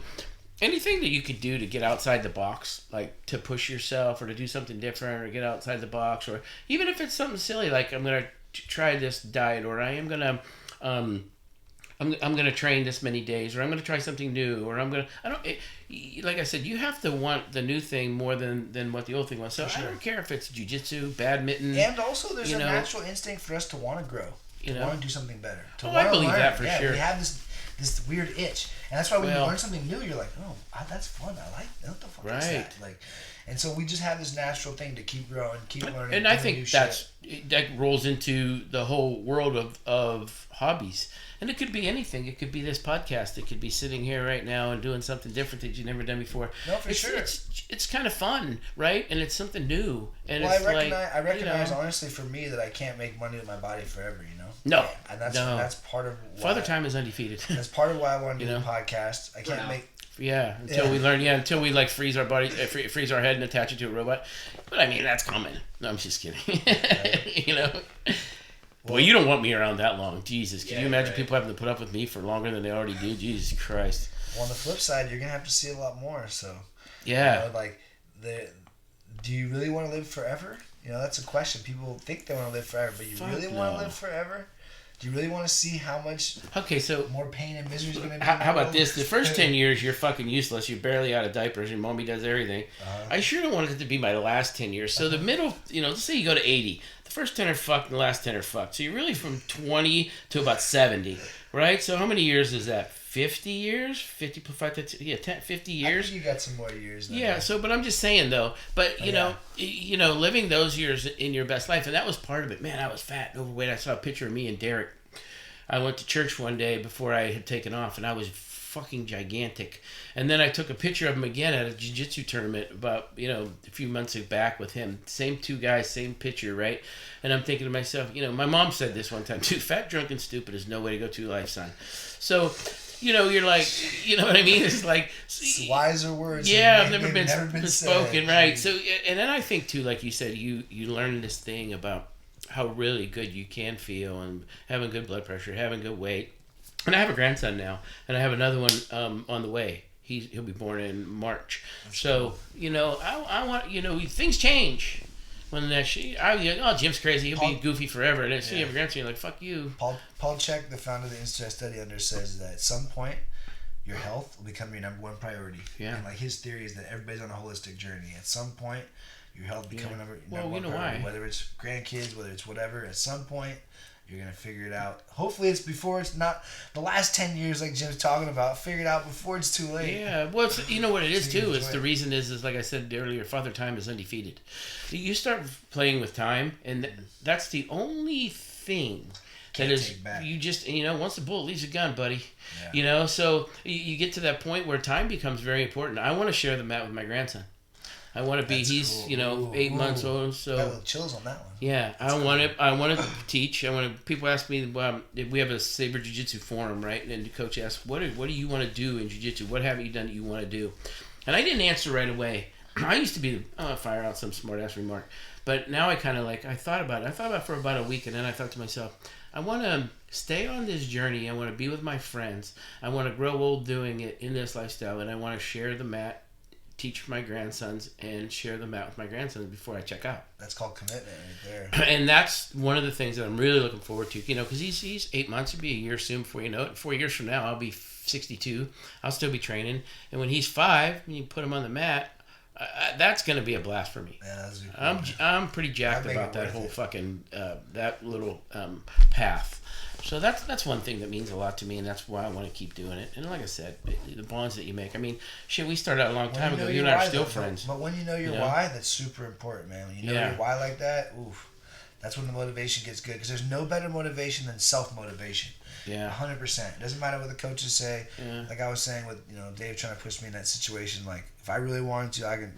anything that you could do to get outside the box, like to push yourself or to do something different or get outside the box, or even if it's something silly like I'm gonna try this diet or I am gonna. I'm gonna train this many days, or I'm gonna try something new, or like I said, you have to want the new thing more than what the old thing was. So I don't care if it's jiu-jitsu, badminton, and also there's a natural instinct for us to want to grow, to want to do something better. I believe that for sure. We have this weird itch, and that's why when you learn something new, you're like, oh, that's fun. I like that. What the fuck is that? Like. And so we just have this natural thing to keep growing, keep learning. And I think that rolls into the whole world of hobbies. And it could be anything. It could be this podcast. It could be sitting here right now and doing something different that you've never done before. No, for sure. It's kind of fun, right? And it's something new. And I recognize honestly for me that I can't make money with my body forever, No. And that's part of why Father Time is undefeated. That's part of why I want to do the podcast. I can't make... Yeah, until we learn. Yeah, until we like freeze our body, freeze our head, and attach it to a robot. But I mean, that's common. No, I'm just kidding. Boy, you don't want me around that long. Jesus, can you imagine people having to put up with me for longer than they already do? Jesus Christ. Well, on the flip side, you're gonna have to see a lot more. So yeah, do you really want to live forever? That's a question. People think they want to live forever, but you really want to live forever? Do you really want to see how much more pain and misery is going to be? How about this? The first 10 years, you're fucking useless. You're barely out of diapers. Your mommy does everything. I sure don't want it to be my last 10 years. So the middle, let's say you go to 80. The first 10 are fucked and the last 10 are fucked. So you're really from 20 to about 70, right? So how many years is that? 50 years? 50 plus 5, 50 years? I think you got some more years. Yeah, but I'm just saying, though. But, living those years in your best life, and that was part of it. Man, I was fat and overweight. I saw a picture of me and Derek. I went to church one day before I had taken off, and I was fucking gigantic. And then I took a picture of him again at a jiu-jitsu tournament about, a few months back with him. Same two guys, same picture, right? And I'm thinking to myself, my mom said this one time, too, fat, drunk, and stupid is no way to go through life, son. So... you're like, you know what I mean? It's like... It's wiser words. Yeah, I've never been spoken, right? So, and then I think, too, like you said, you learn this thing about how really good you can feel, and having good blood pressure, having good weight. And I have a grandson now, and I have another one on the way. He'll be born in March. That's so cool. I want things change. When Jim's crazy, he'll be goofy forever. And then you have a grandson, you're like, fuck you. Paul Chek, the founder of the Institute I study under, says that at some point your health will become your number one priority. Yeah. And like his theory is that everybody's on a holistic journey. At some point, your health become number one priority. Why? Whether it's grandkids, whether it's whatever, at some point you're gonna figure it out. Hopefully, it's before it's not the last 10 years like Jim's talking about. Figure it out before it's too late. Yeah, well, you know what it is too. Is the reason is like I said earlier, Father Time is undefeated. You start playing with time, and that's the only thing. That is, you just, once the bullet leaves the gun, buddy, so you get to that point where time becomes very important. I want to share the mat with my grandson. I want to be, he's, cool. 8 months old, so. Got a little chills on that one. Yeah, I want to teach. People ask me, we have a Saber Jiu-Jitsu forum, right? And the coach asks, what do you want to do in Jiu-Jitsu? What have you done that you want to do? And I didn't answer right away. I used to be, fire out some smart-ass remark. But now I kind of I thought about it. I thought about it for about a week, and then I thought to myself, I want to stay on this journey. I want to be with my friends. I want to grow old doing it in this lifestyle, and I want to share the mat, teach my grandsons, and share the mat with my grandsons before I check out. That's called commitment right there. And that's one of the things that I'm really looking forward to. Because he's 8 months. It'll be a year soon before you know it. 4 years from now, I'll be 62. I'll still be training. And when he's 5, and you put him on the mat, that's going to be a blast for me. Yeah, cool. I'm pretty jacked about that whole fucking that little path. So that's one thing that means a lot to me, and that's why I want to keep doing it. And like I said, the bonds that you make. I mean, shit, we started out a long time ago. You and I are still friends. But when you know your why, that's super important, man. When you know your why like that, oof, that's when the motivation gets good. Because there's no better motivation than self-motivation. Yeah. 100%. It doesn't matter what the coaches say. Yeah. Like I was saying with Dave trying to push me in that situation. Like if I really wanted to, I can.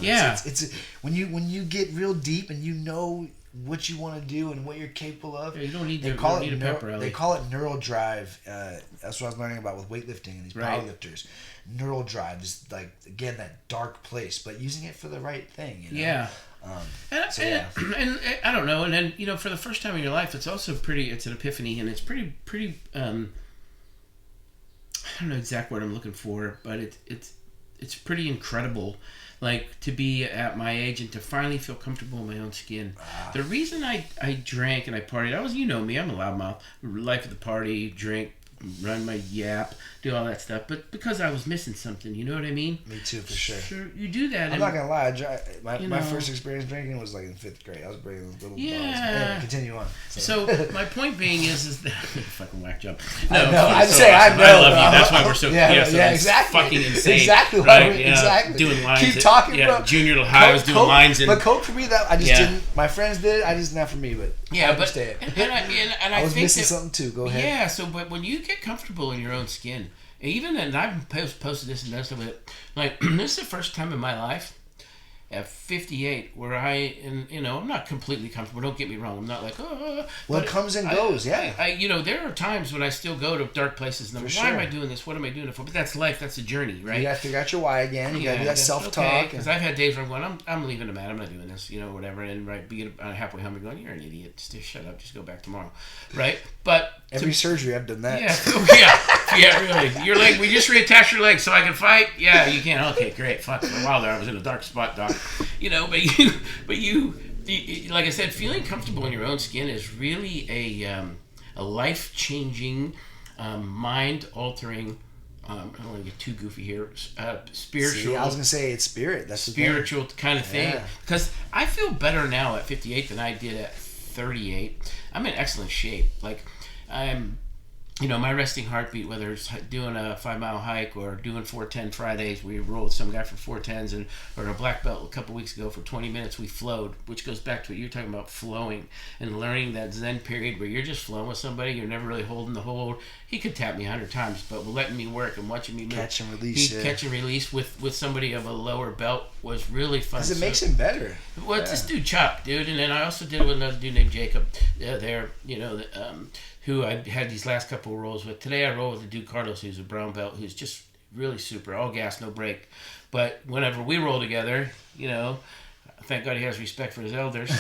Yeah. It's when you get real deep and you know what you want to do and what you're capable of. Yeah, you don't need a pep rally. They call it neural drive. That's what I was learning about with weightlifting and these powerlifters. Neural drive is like, again, that dark place, but using it for the right thing. Yeah. And I don't know. And then for the first time in your life, it's also it's an epiphany, and it's pretty. I don't know the exact word I'm looking for, but it's pretty incredible. Like, to be at my age and to finally feel comfortable in my own skin. The reason I drank and I partied, me, I'm a loudmouth. Life of the party, drink, run my yap, do all that stuff. But because I was missing something, you know what I mean? Me too, for sure. Sure, you do that. I'm not going to lie. My first experience drinking was like in 5th grade. I was bringing those little bottles. Anyway, continue on. So my point being is that... fucking whack job. No, I'm saying I know. I love you. That's why we're so... exactly. Fucking insane. Exactly. Right? Exactly. Doing lines. Keep talking, bro. Junior high, I was doing lines. But Coke for me, that I just didn't... My friends did it. I just... Not for me, but... Yeah, I understand. I was think missing something too. Go ahead. Yeah, but when you get comfortable in your own skin, and I've posted this and done stuff with it, like, this is the first time in my life at 58 where I'm not completely comfortable. Don't get me wrong. I'm not like, well, it comes and goes, there are times when I still go to dark places and why am I doing this? What am I doing it for? But that's life. That's a journey, right? You got to figure out your why again. You got to do that self-talk. Because I've had days where I'm going, I'm leaving the mat. I'm not doing this, whatever. And be halfway home and going, you're an idiot. Just shut up. Just go back tomorrow, right? But every surgery I've done that. Yeah, really. Your leg. We just reattached your leg so I can fight. Yeah, you can. Okay, great. Fuck. For a while there, I was in a dark spot, doc. But you, like I said, feeling comfortable in your own skin is really a life-changing, mind-altering. I don't want to get too goofy here. Spiritual. See, I was gonna say it's spirit. That's spiritual kind of thing. Because I feel better now at 58 than I did at 38. I'm in excellent shape. Like I'm. My resting heartbeat, whether it's doing a 5-mile hike or doing 410 Fridays, we rolled with some guy for 410s, or a black belt a couple weeks ago for 20 minutes, we flowed, which goes back to what you're talking about, flowing and learning that Zen period where you're just flowing with somebody, you're never really holding the hold. He could tap me 100 times, but letting me work and watching me move. Catch and release, Catch and release with somebody of a lower belt was really fun. Because it makes him better. Well, it's this dude Chuck, dude, and then I also did it with another dude named Jacob who I had these last couple of rolls with. Today I roll with a dude, Carlos, who's a brown belt, who's just really super, all gas, no brake. But whenever we roll together, Thank God he has respect for his elders.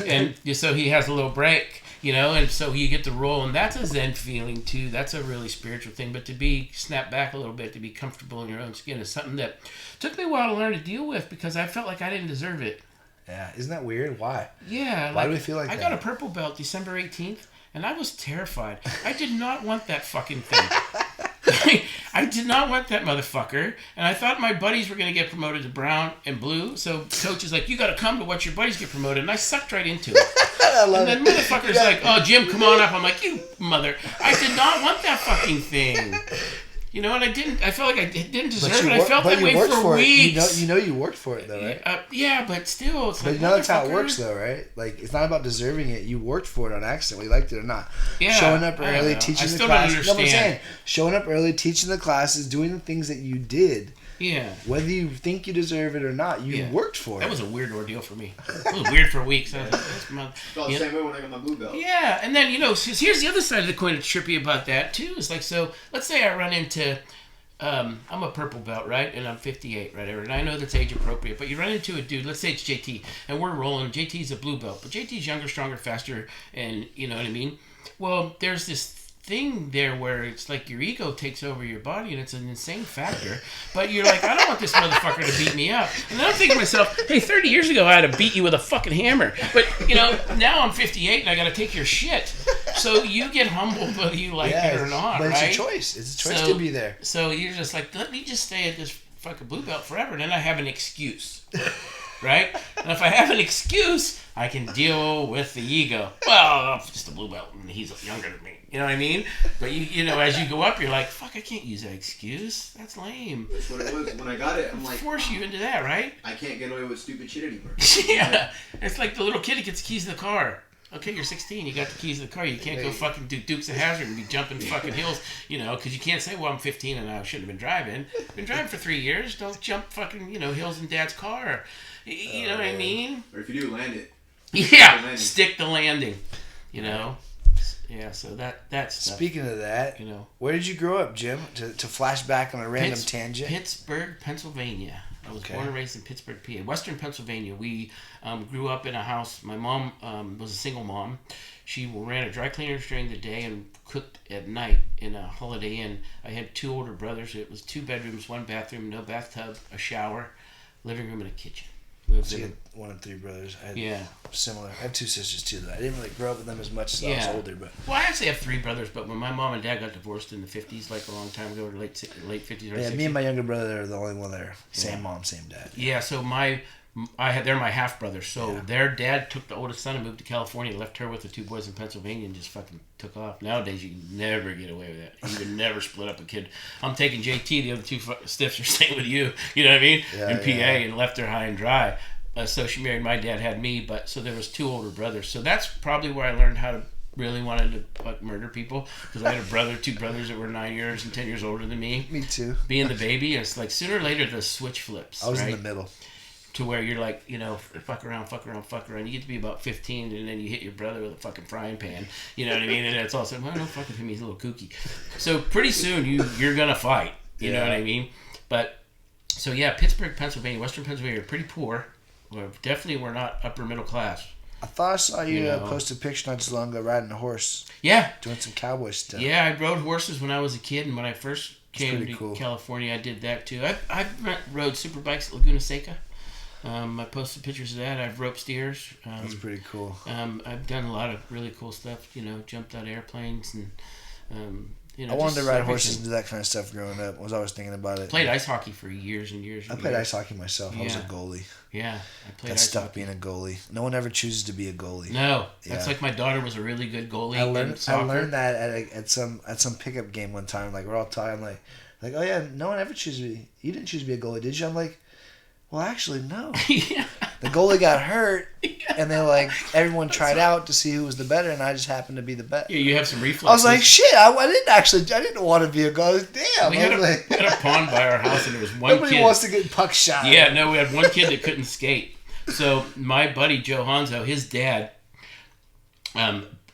And so he has a little break, and so you get to roll. And that's a Zen feeling, too. That's a really spiritual thing. But to be snapped back a little bit, to be comfortable in your own skin is something that took me a while to learn to deal with because I felt like I didn't deserve it. Yeah, isn't that weird? Why? Yeah. Why do we feel like that? I got a purple belt December 18th, and I was terrified. I did not want that fucking thing. I did not want that motherfucker, and I thought my buddies were going to get promoted to brown and blue, so coach is like, you got to come to watch your buddies get promoted, and I sucked right into it. I love and then motherfucker's like, oh, Jim, come on up. I'm like, you mother. I did not want that fucking thing. And I felt like I didn't deserve it. I felt that way for weeks. You worked for it, though, right? Yeah, but still, it's like, but that's how it works, though, right? Like, it's not about deserving it. You worked for it on accident, whether you liked it or not. Yeah, showing up early, teaching the classes. Don't understand. No, I'm saying, showing up early, teaching the classes, doing the things that you did. Yeah. Whether you think you deserve it or not, you worked for it. That was a weird ordeal for me. It was weird for weeks. I was like, felt the same way when I got my blue belt. Yeah, and then, here's the other side of the coin that's trippy about that, too. It's like, so, let's say I run into... I'm a purple belt, right? And I'm 58, right? And I know that's age appropriate, but you run into a dude, let's say it's JT, and we're rolling. JT's a blue belt, but JT's younger, stronger, faster, and you know what I mean? Well, there's this thing there where it's like your ego takes over your body, and it's an insane factor. But you're like, I don't want this motherfucker to beat me up. And then I'm thinking to myself, hey, 30 years ago I had to beat you with a fucking hammer. But, now I'm 58 and I got to take your shit. So you get humbled whether you like it or not, but right? It's a choice. It's a choice to be there. So you're just like, let me just stay at this fucking blue belt forever, and then I have an excuse. Right? And if I have an excuse, I can deal with the ego. Well, I'm just a blue belt, and he's younger than me. You know what I mean? But as you go up, you're like, fuck, I can't use that excuse. That's lame. That's what it was. When I got it, I'm like, force you into that, right? I can't get away with stupid shit anymore. Yeah. It's like the little kid who gets the keys to the car. Okay, you're 16. You got the keys to the car. You can't go fucking do Dukes of Hazzard and be jumping fucking hills, because you can't say, well, I'm 15 and I shouldn't have been driving. Been driving for 3 years. Don't jump fucking, hills in Dad's car. You know what I mean? Or if you do, land it. Yeah, stick the landing. Yeah, so that's stuff. Speaking of that, where did you grow up, Jim? To flash back on a random tangent. Pittsburgh, Pennsylvania. I was born and raised in Pittsburgh, PA. Western Pennsylvania. We grew up in a house. My mom was a single mom. She ran a dry cleaners during the day and cooked at night in a Holiday Inn. I had 2 older brothers. It was 2 bedrooms, 1 bathroom, no bathtub, a shower, living room, and a kitchen. So you had 1 of 3 brothers. I had similar. I have 2 sisters too. I didn't really grow up with them as much as I was older, but I actually have 3 brothers. But when my mom and dad got divorced in the 50s, like a long time ago, or late 50s or 60s. Me and my younger brother are the only one that are same mom, same dad. Yeah. So they're my half brothers. So their dad took the oldest son and moved to California, left her with the 2 boys in Pennsylvania, and just fucking took off. Nowadays, you can never get away with that. You can never split up a kid. I'm taking JT. The other 2 stiffs are staying with you. You know what I mean? In PA, and left her high and dry. So she married my dad, had me, but so there was 2 older brothers. So that's probably where I learned how to really wanted to murder people, because I had 2 brothers that were 9 years and 10 years older than me. Me too. Being the baby, it's like sooner or later the switch flips. I was in the middle. To where you're like, fuck around. You get to be about 15, and then you hit your brother with a fucking frying pan. You know what I mean? And it's also, well, no, fuck with him, he's a little kooky. So pretty soon you're gonna fight. You know what I mean? But so Pittsburgh, Pennsylvania, Western Pennsylvania are pretty poor. Definitely we're not upper middle class. I thought I saw you post a picture not too long ago riding a horse. Yeah. Doing some cowboy stuff. Yeah, I rode horses when I was a kid, and when I first came to California, I did that too. I rode super bikes at Laguna Seca. I posted pictures of that. I've roped steers. That's pretty cool. I've done a lot of really cool stuff, jumped out of airplanes and, I wanted to ride horses and do that kind of stuff growing up. I was always thinking about it. Played ice hockey for years and years. I played ice hockey myself. I was a goalie. Yeah, I played. Got stuck being a goalie. No one ever chooses to be a goalie. No, that's like my daughter was a really good goalie. I learned that at some pickup game one time. Like we're all talking like, oh yeah, no one ever chooses to be. You didn't choose to be a goalie, did you? I'm like, well, actually, no. Yeah. The goalie got hurt, and they everyone tried out to see who was the better, and I just happened to be the best. Yeah, you have some reflexes. I was like, shit, I didn't want to be a goalie. Damn. We had a pond by our house, and there was one Nobody kid. wants to get puck shot. Yeah, no, we had one kid that couldn't skate. So my buddy Joe Hanzo, his dad,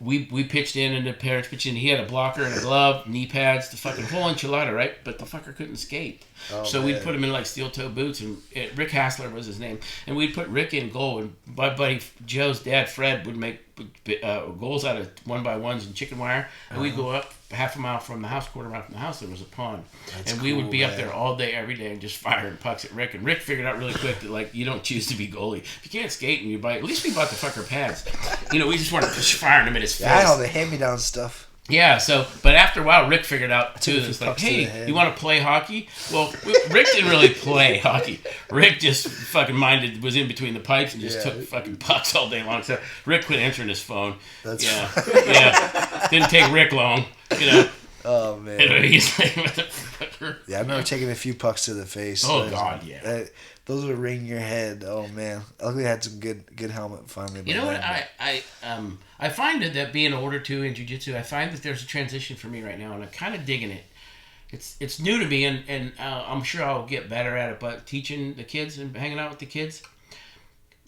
we pitched in, and the parents pitched in. He had a blocker and a glove, knee pads, the fucking whole enchilada, right? But the fucker couldn't skate. So we'd put him in like steel toe boots, and Rick Hassler was his name. And we'd put Rick in goal, and my buddy Joe's dad, Fred, would make goals out of 1x1s and chicken wire. And we'd go up half a mile from the house, quarter mile from the house, there was a pond. And we would be up there all day, every day, and just firing pucks at Rick. And Rick figured out really quick that, like, you don't choose to be goalie. If you can't skate and you buy, at least we bought the fucker pads. You know, we just weren't just firing him at his face. I know the hand-me-down stuff. Yeah, so, but after a while, Rick figured out, too, it's like, hey, you want to play hockey? Well, Rick didn't really play hockey. Rick just fucking was in between the pipes and just took fucking pucks all day long. So Rick quit answering his phone. Yeah. Didn't take Rick long, you know. Oh, man. And he's like, motherfucker. Yeah, I remember taking a few pucks to the face. Oh, God, yeah. Those would ring your head. Oh, man. Luckily, I had some good helmet finally. You know what? I find that being older, too, in jiu-jitsu, I find that there's a transition for me right now, and I'm kind of digging it. It's new to me, and I'm sure I'll get better at it, but teaching the kids and hanging out with the kids,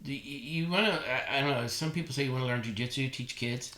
you want to, I don't know, some people say you want to learn jiu-jitsu, teach kids,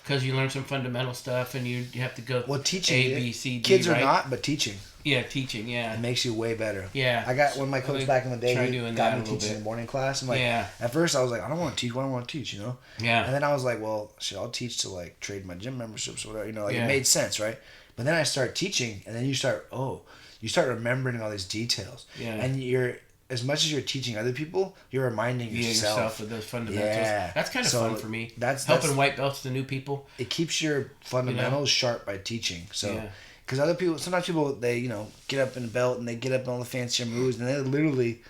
because you learn some fundamental stuff, and you have to go teaching, A, B, C, D, kids right? are not, but teaching. Yeah, teaching, yeah. It makes you way better. Yeah. I got, when my coach back in the day, he got me teaching in the morning class. I'm like, yeah. At first I was like, I don't want to teach, what do I want to teach, you know? Yeah. And then I was like, well, shit, I'll teach to like trade my gym memberships or whatever, you know, like it made sense, right? But then I start teaching, and then you start remembering all these details. Yeah. And as much as you're teaching other people, you're reminding yourself of those fundamentals. Yeah. That's kind of fun for me. That's helping white belts to new people. It keeps your fundamentals sharp by teaching. So, because other people, sometimes people, they, you know, get up in the belt and they get up on all the fancier moves, and they literally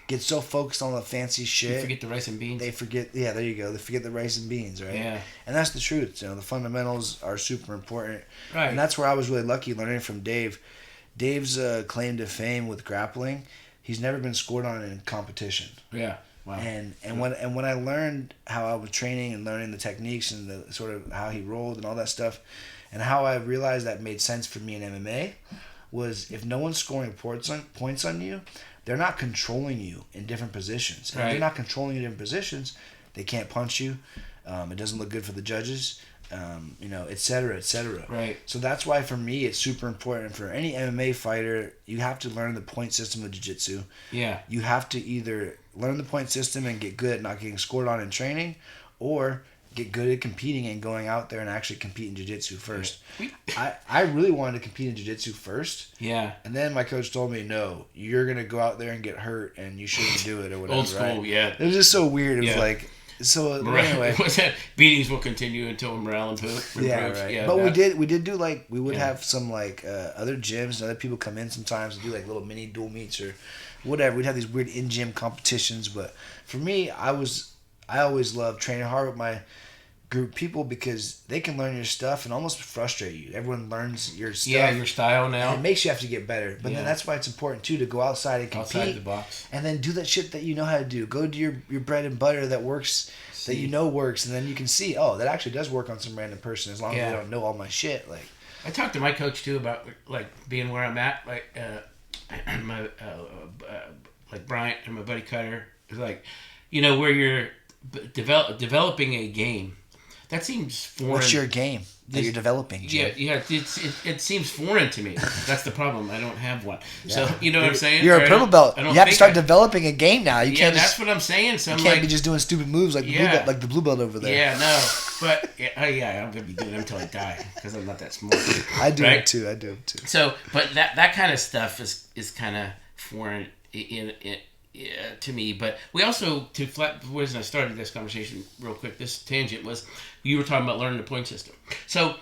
get so focused on the fancy shit. They forget the rice and beans. They forget, there you go. They forget the rice and beans, right? Yeah. And that's the truth. You know, the fundamentals are super important. Right. And that's where I was really lucky learning from Dave. Dave's claim to fame with grappling, he's never been scored on in competition. Yeah. Wow. And when I learned how I was training and learning the techniques and the sort of how he rolled and all that stuff, and how I realized that made sense for me in MMA, was if no one's scoring points on you, they're not controlling you in different positions. And if they're not controlling you in different positions, they can't punch you. It doesn't look good for the judges. You know, et cetera, et cetera. Right. So that's why for me it's super important. For any MMA fighter, you have to learn the point system of jiu-jitsu. Yeah. You have to either learn the point system and get good at not getting scored on in training, or get good at competing and going out there and actually compete in jiu-jitsu first. I really wanted to compete in jiu-jitsu first. Yeah. And then my coach told me, no, you're going to go out there and get hurt and you shouldn't do it or whatever. Old school, right? Yeah. It was just so weird. It was like, so anyway. What's that? Beatings will continue until morale improves. Yeah, right. Yeah, but we did do like, we would have some like other gyms and other people come in sometimes and do like little mini dual meets or whatever. We'd have these weird in-gym competitions. But for me, I always loved training hard with my group people, because they can learn your stuff and almost frustrate you. Everyone learns your stuff. Yeah, your style now. And it makes you have to get better. But then that's why it's important too to go outside and compete. Outside the box. And then do that shit that you know how to do. Go do your bread and butter that works, that you know works, and then you can see, oh, that actually does work on some random person as long as they don't know all my shit. Like, I talked to my coach too about like being where I'm at. Like my like Bryant and my buddy Cutter is like, you know, where you're developing a game. That seems foreign. What's your game that you're developing, Jim? Yeah. It seems foreign to me. That's the problem. I don't have one. So you know what I'm saying? You're a purple belt. You have to start developing a game now. You can't. That's what I'm saying. So you can't be just doing stupid moves like the blue belt over there. Yeah, no. But I'm gonna be doing them until I die because I'm not that smart. I do it too. So, but that kind of stuff is kind of foreign to me. But we also, the reason I started this conversation real quick, this tangent, was you were talking about learning the point system. So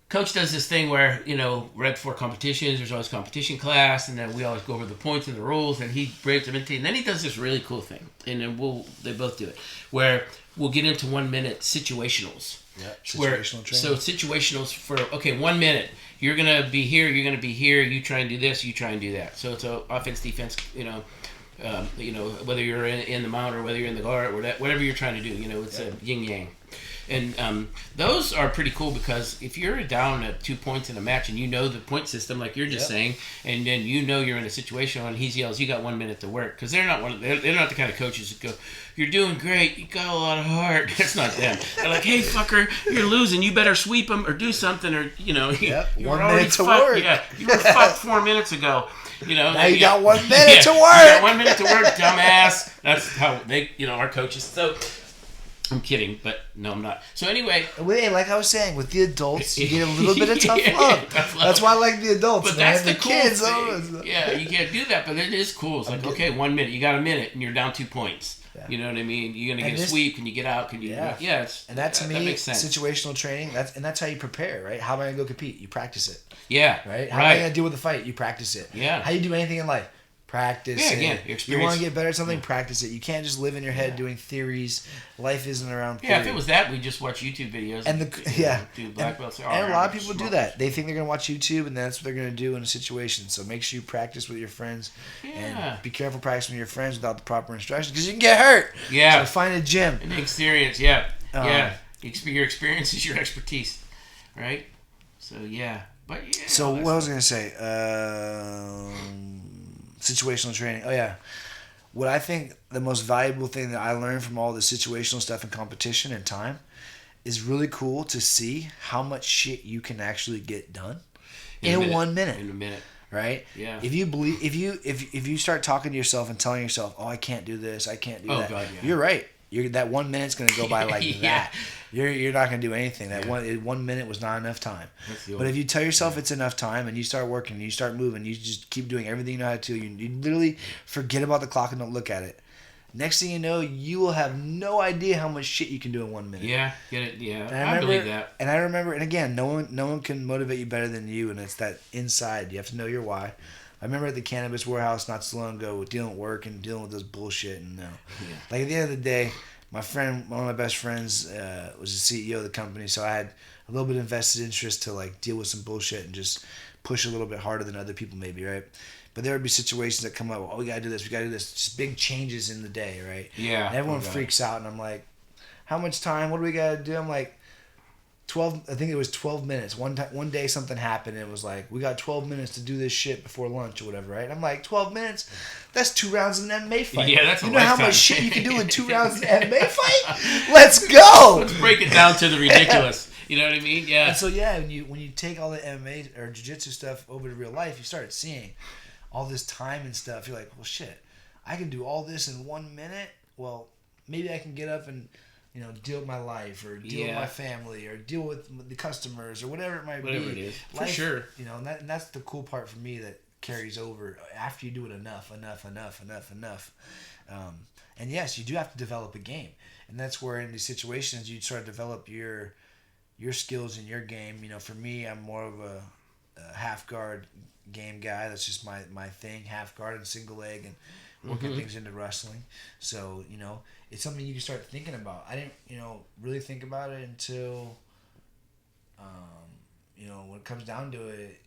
Coach does this thing where, you know, right before competitions, there's always competition class, and then we always go over the points and the rules, and he breaks them into, and then he does this really cool thing, and then they both do it, where we'll get into 1 minute situationals. Yeah, situational training. So situationals for, 1 minute. You're going to be here, you're going to be here, you try and do this, you try and do that. So it's a offense, defense, whether you're in the mount or whether you're in the guard or whatever you're trying to do, it's a yin-yang. And those are pretty cool because if you're down at 2 points in a match and you know the point system, like you're just saying, and then you know you're in a situation and he yells, "You got 1 minute to work," because they're not they're not the kind of coaches that go, "You're doing great, you got a lot of heart." That's not them. They're like, "Hey, fucker, you're losing. You better sweep them or do something, or you know, you were 1 already minute to fucked. work. Yeah, you were fucked 4 minutes ago." You know, now you got 1 minute to work. You got 1 minute to work, dumbass. That's how they, our coaches. So I'm kidding, but no, I'm not. So anyway, wait, like I was saying, with the adults, you get a little bit of tough love. Tough love. That's why I like the adults. But man. that's the cool kids. thing. Yeah, you can't do that, but it is cool. It's like, okay, 1 minute. You got a minute, and you're down 2 points. Yeah. You know what I mean? You're gonna get a sweep. Can you get out? Can you? Yeah. And that to me, that makes sense. Situational training. That's how you prepare, right? How am I gonna go compete? You practice it. Yeah. Right. How am I gonna deal with the fight? You practice it. Yeah. How you do anything in life? Practice it. Again, you want to get better at something? Practice it. You can't just live in your head doing theories. Life isn't around theory. Yeah, if it was that, we'd just watch YouTube videos. And do black belts. And a lot of people do that. They think they're going to watch YouTube, and that's what they're going to do in a situation. So make sure you practice with your friends. And be careful practicing with your friends without the proper instructions, because you can get hurt. Yeah. So find a gym. And experience, your experience is your expertise, right? So, yeah. But, yeah. So what I was going to say... situational training. Oh yeah. What I think the most valuable thing that I learned from all the situational stuff in competition and time is really cool to see how much shit you can actually get done in 1 minute. In a minute. Right? Yeah. If you start talking to yourself and telling yourself, "Oh, I can't do this, I can't do that." God, yeah. You're right. That 1 minute's going to go by like that. You're not going to do anything. That 1 minute was not enough time. But if you tell yourself it's enough time and you start working, and you start moving, you just keep doing everything you know how to, you literally forget about the clock and don't look at it. Next thing you know, you will have no idea how much shit you can do in 1 minute. Yeah, get it. Yeah, I believe that. And I remember, and again, no one can motivate you better than you, and it's that inside. You have to know your why. I remember at the cannabis warehouse not so long ago, dealing with work and dealing with this bullshit, and like at the end of the day, my friend, one of my best friends, was the CEO of the company, so I had a little bit of invested interest to like deal with some bullshit and just push a little bit harder than other people maybe, right? But there would be situations that come up, "Oh, we gotta do this, just big changes in the day," right? Yeah. And everyone freaks out, and I'm like, "How much time? What do we gotta do?" I'm like, 12. I think it was 12 minutes. One day something happened, and it was like, "We got 12 minutes to do this shit before lunch or whatever," right? I'm like, 12 minutes? That's 2 rounds of an MMA fight. Yeah, that's a You know how lifetime. much shit you can do in 2 rounds of an MMA fight? Let's go. Let's break it down to the ridiculous. You know what I mean? Yeah. And so when you take all the MMA or jiu-jitsu stuff over to real life, you start seeing all this time and stuff. You're like, well, shit, I can do all this in 1 minute. Well, maybe I can get up and deal with my life or deal with my family or deal with the customers or whatever it might be. Whatever it is. Life, for sure. And that's the cool part for me that carries over after you do it enough. And yes, you do have to develop a game. And that's where in these situations you start to develop your skills in your game. For me, I'm more of a half guard game guy. That's just my thing, half guard and single leg and working things into wrestling. So, it's something you can start thinking about. I didn't, really think about it until, when it comes down to it,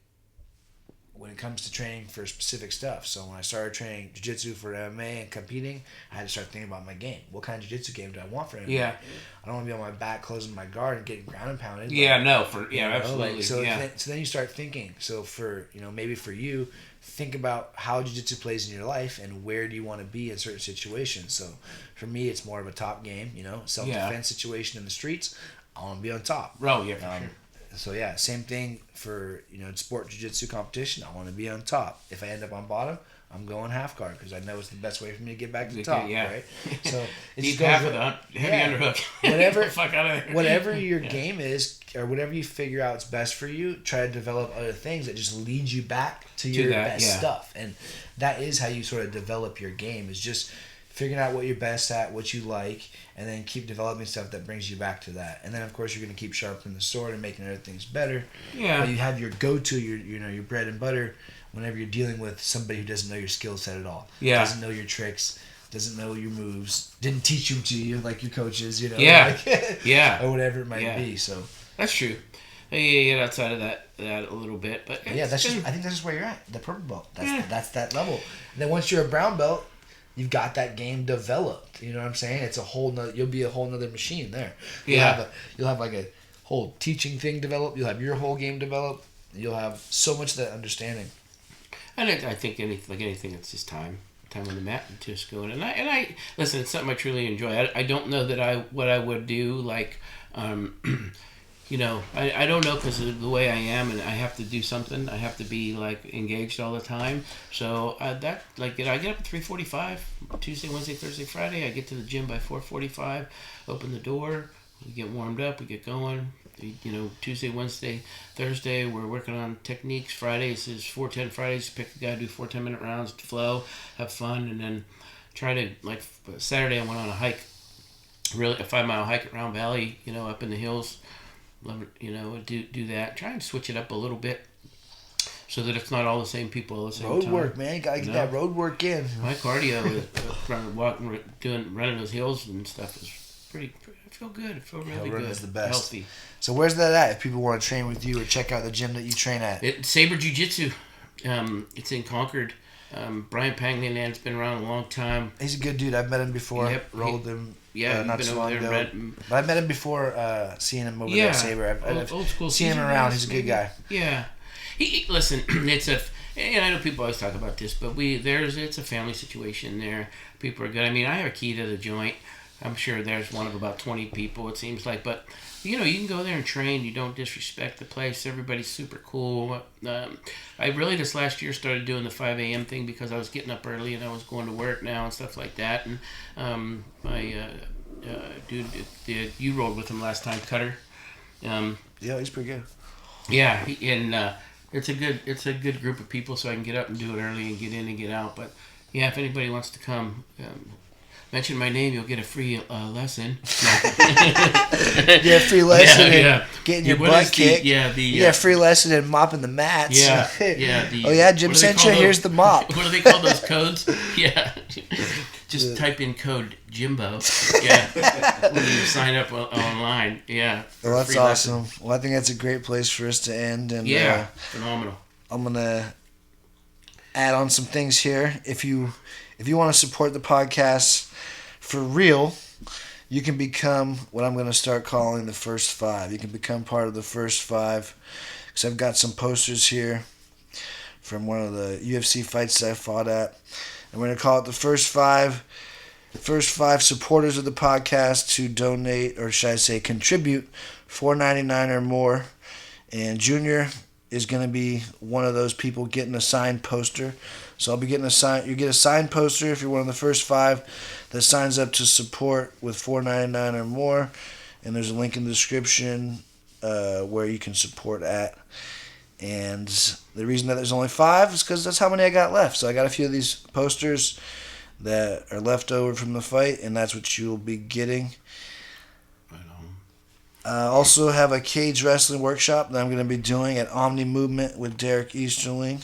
when it comes to training for specific stuff. So when I started training jiu-jitsu for MMA and competing, I had to start thinking about my game. What kind of jiu-jitsu game do I want for MMA? Yeah. I don't want to be on my back, closing my guard and getting ground and pounded. Absolutely. So then you start thinking. So for, maybe for you, think about how jiu-jitsu plays in your life and where do you want to be in certain situations. So for me, it's more of a top game, self-defense situation in the streets. I want to be on top. Oh, yeah, for sure. So yeah, same thing for sport jiu-jitsu competition. I want to be on top. If I end up on bottom, I'm going half guard because I know it's the best way for me to get back to the top. Yeah. Right. So it's half of the heavy underhook. Whatever your game is, or whatever you figure out is best for you, try to develop other things that just lead you back to your best stuff. And that is how you sort of develop your game. Is just figuring out what you're best at, what you like, and then keep developing stuff that brings you back to that. And then, of course, you're going to keep sharpening the sword and making other things better. Yeah. But you have your go-to, your bread and butter whenever you're dealing with somebody who doesn't know your skill set at all. Yeah. Doesn't know your tricks, doesn't know your moves, didn't teach them to you like your coaches, Yeah. Or whatever it might be. So that's true. You get outside of that a little bit. But I think that's just where you're at, the purple belt. That's that level. And then once you're a brown belt, you've got that game developed. You know what I'm saying? It's a whole nother, you'll be a whole nother machine there. You'll have like a whole teaching thing developed. You'll have your whole game developed. You'll have so much of that understanding. And I think anything, it's just time on the mat and just going. And I listen. It's something I truly enjoy. I don't know that what I would do like. You know, I don't know because of the way I am, and I have to do something. I have to be like engaged all the time. So I get up at 3:45 Tuesday, Wednesday, Thursday, Friday. I get to the gym by 4:45. Open the door. We get warmed up. We get going. You know, Tuesday, Wednesday, Thursday, we're working on techniques. Fridays is 4:10 Fridays. Pick a guy, do 4 10-minute rounds, flow, have fun, and then try to like Saturday. I went on a hike, really a 5-mile hike around Valley. You know, up in the hills. You know, do that. Try and switch it up a little bit, so that it's not all the same people all the same road time. Work, man. You gotta get that road work in. My cardio is running those hills and stuff is pretty. I feel good. I feel really good. Is the best. Healthy. So where's that at? If people want to train with you or check out the gym that you train at, Saber Jiu-Jitsu. It's in Concord. Brian Panglinan's been around a long time. he's a good dude. I've met him before. Yep. Rolled him. Yeah, not been so over long there. ago. But I met him before seeing him over there at Saber. I've old school. seen him around. He's a good guy. Yeah. Listen, and I know people always talk about this, but it's a family situation there. People are good. I mean, I have a key to the joint. I'm sure there's one of about 20 people, it seems like. But, you know, you can go there and train. You don't disrespect the place. Everybody's super cool. I really this last year started doing the 5 a.m. thing because I was getting up early and I was going to work now and stuff like that. And my dude, you rolled with him last time, Cutter. Yeah, he's pretty good. Yeah, it's a good group of people, so I can get up and do it early and get in and get out. But, yeah, if anybody wants to come... mention my name, you'll get a free lesson. Yeah, free lesson in getting your butt kicked. Free lesson in mopping the mats. Jim sent you. Here's the mop. What do they call those codes? Yeah. Just type in code Jimbo. Yeah. When you sign up online. Yeah. Well, that's awesome. Lesson. Well, I think that's a great place for us to end. And phenomenal. I'm gonna add on some things here. If you want to support the podcast for real, you can become what I'm going to start calling the First Five. You can become part of the First Five, because I've got some posters here from one of the UFC fights that I fought at. And we're going to call it the First Five. First 5 supporters of the podcast to donate, or should I say contribute, $4.99 or more. And Junior is going to be one of those people getting a signed poster. So I'll be getting you get a signed poster if you're one of the First 5 that signs up to support with $4.99 or more. And there's a link in the description where you can support at. And the reason that there's only 5 is because that's how many I got left. So I got a few of these posters that are left over from the fight, and that's what you'll be getting. Also have a cage wrestling workshop that I'm going to be doing at Omni Movement with Derek Easterling,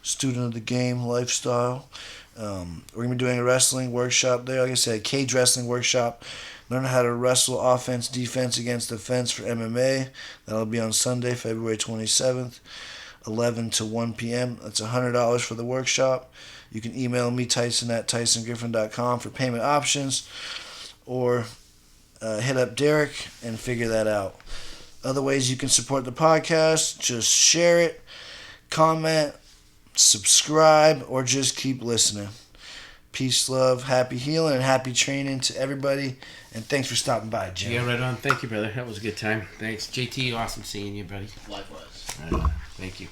student of the game, lifestyle. We're going to be doing a wrestling workshop there. Like I said, cage wrestling workshop. Learn how to wrestle offense, defense against the fence for MMA. That'll be on Sunday, February 27th, 11 to 1 p.m. That's $100 for the workshop. You can email me, Tyson, at TysonGriffin.com for payment options, or hit up Derek and figure that out. Other ways you can support the podcast, just share it, comment, subscribe, or just keep listening. Peace, love, happy healing, and happy training to everybody. And thanks for stopping by, Jim. Yeah, right on. Thank you, brother. That was a good time. Thanks. JT, awesome seeing you, buddy. Likewise. Right on. Thank you.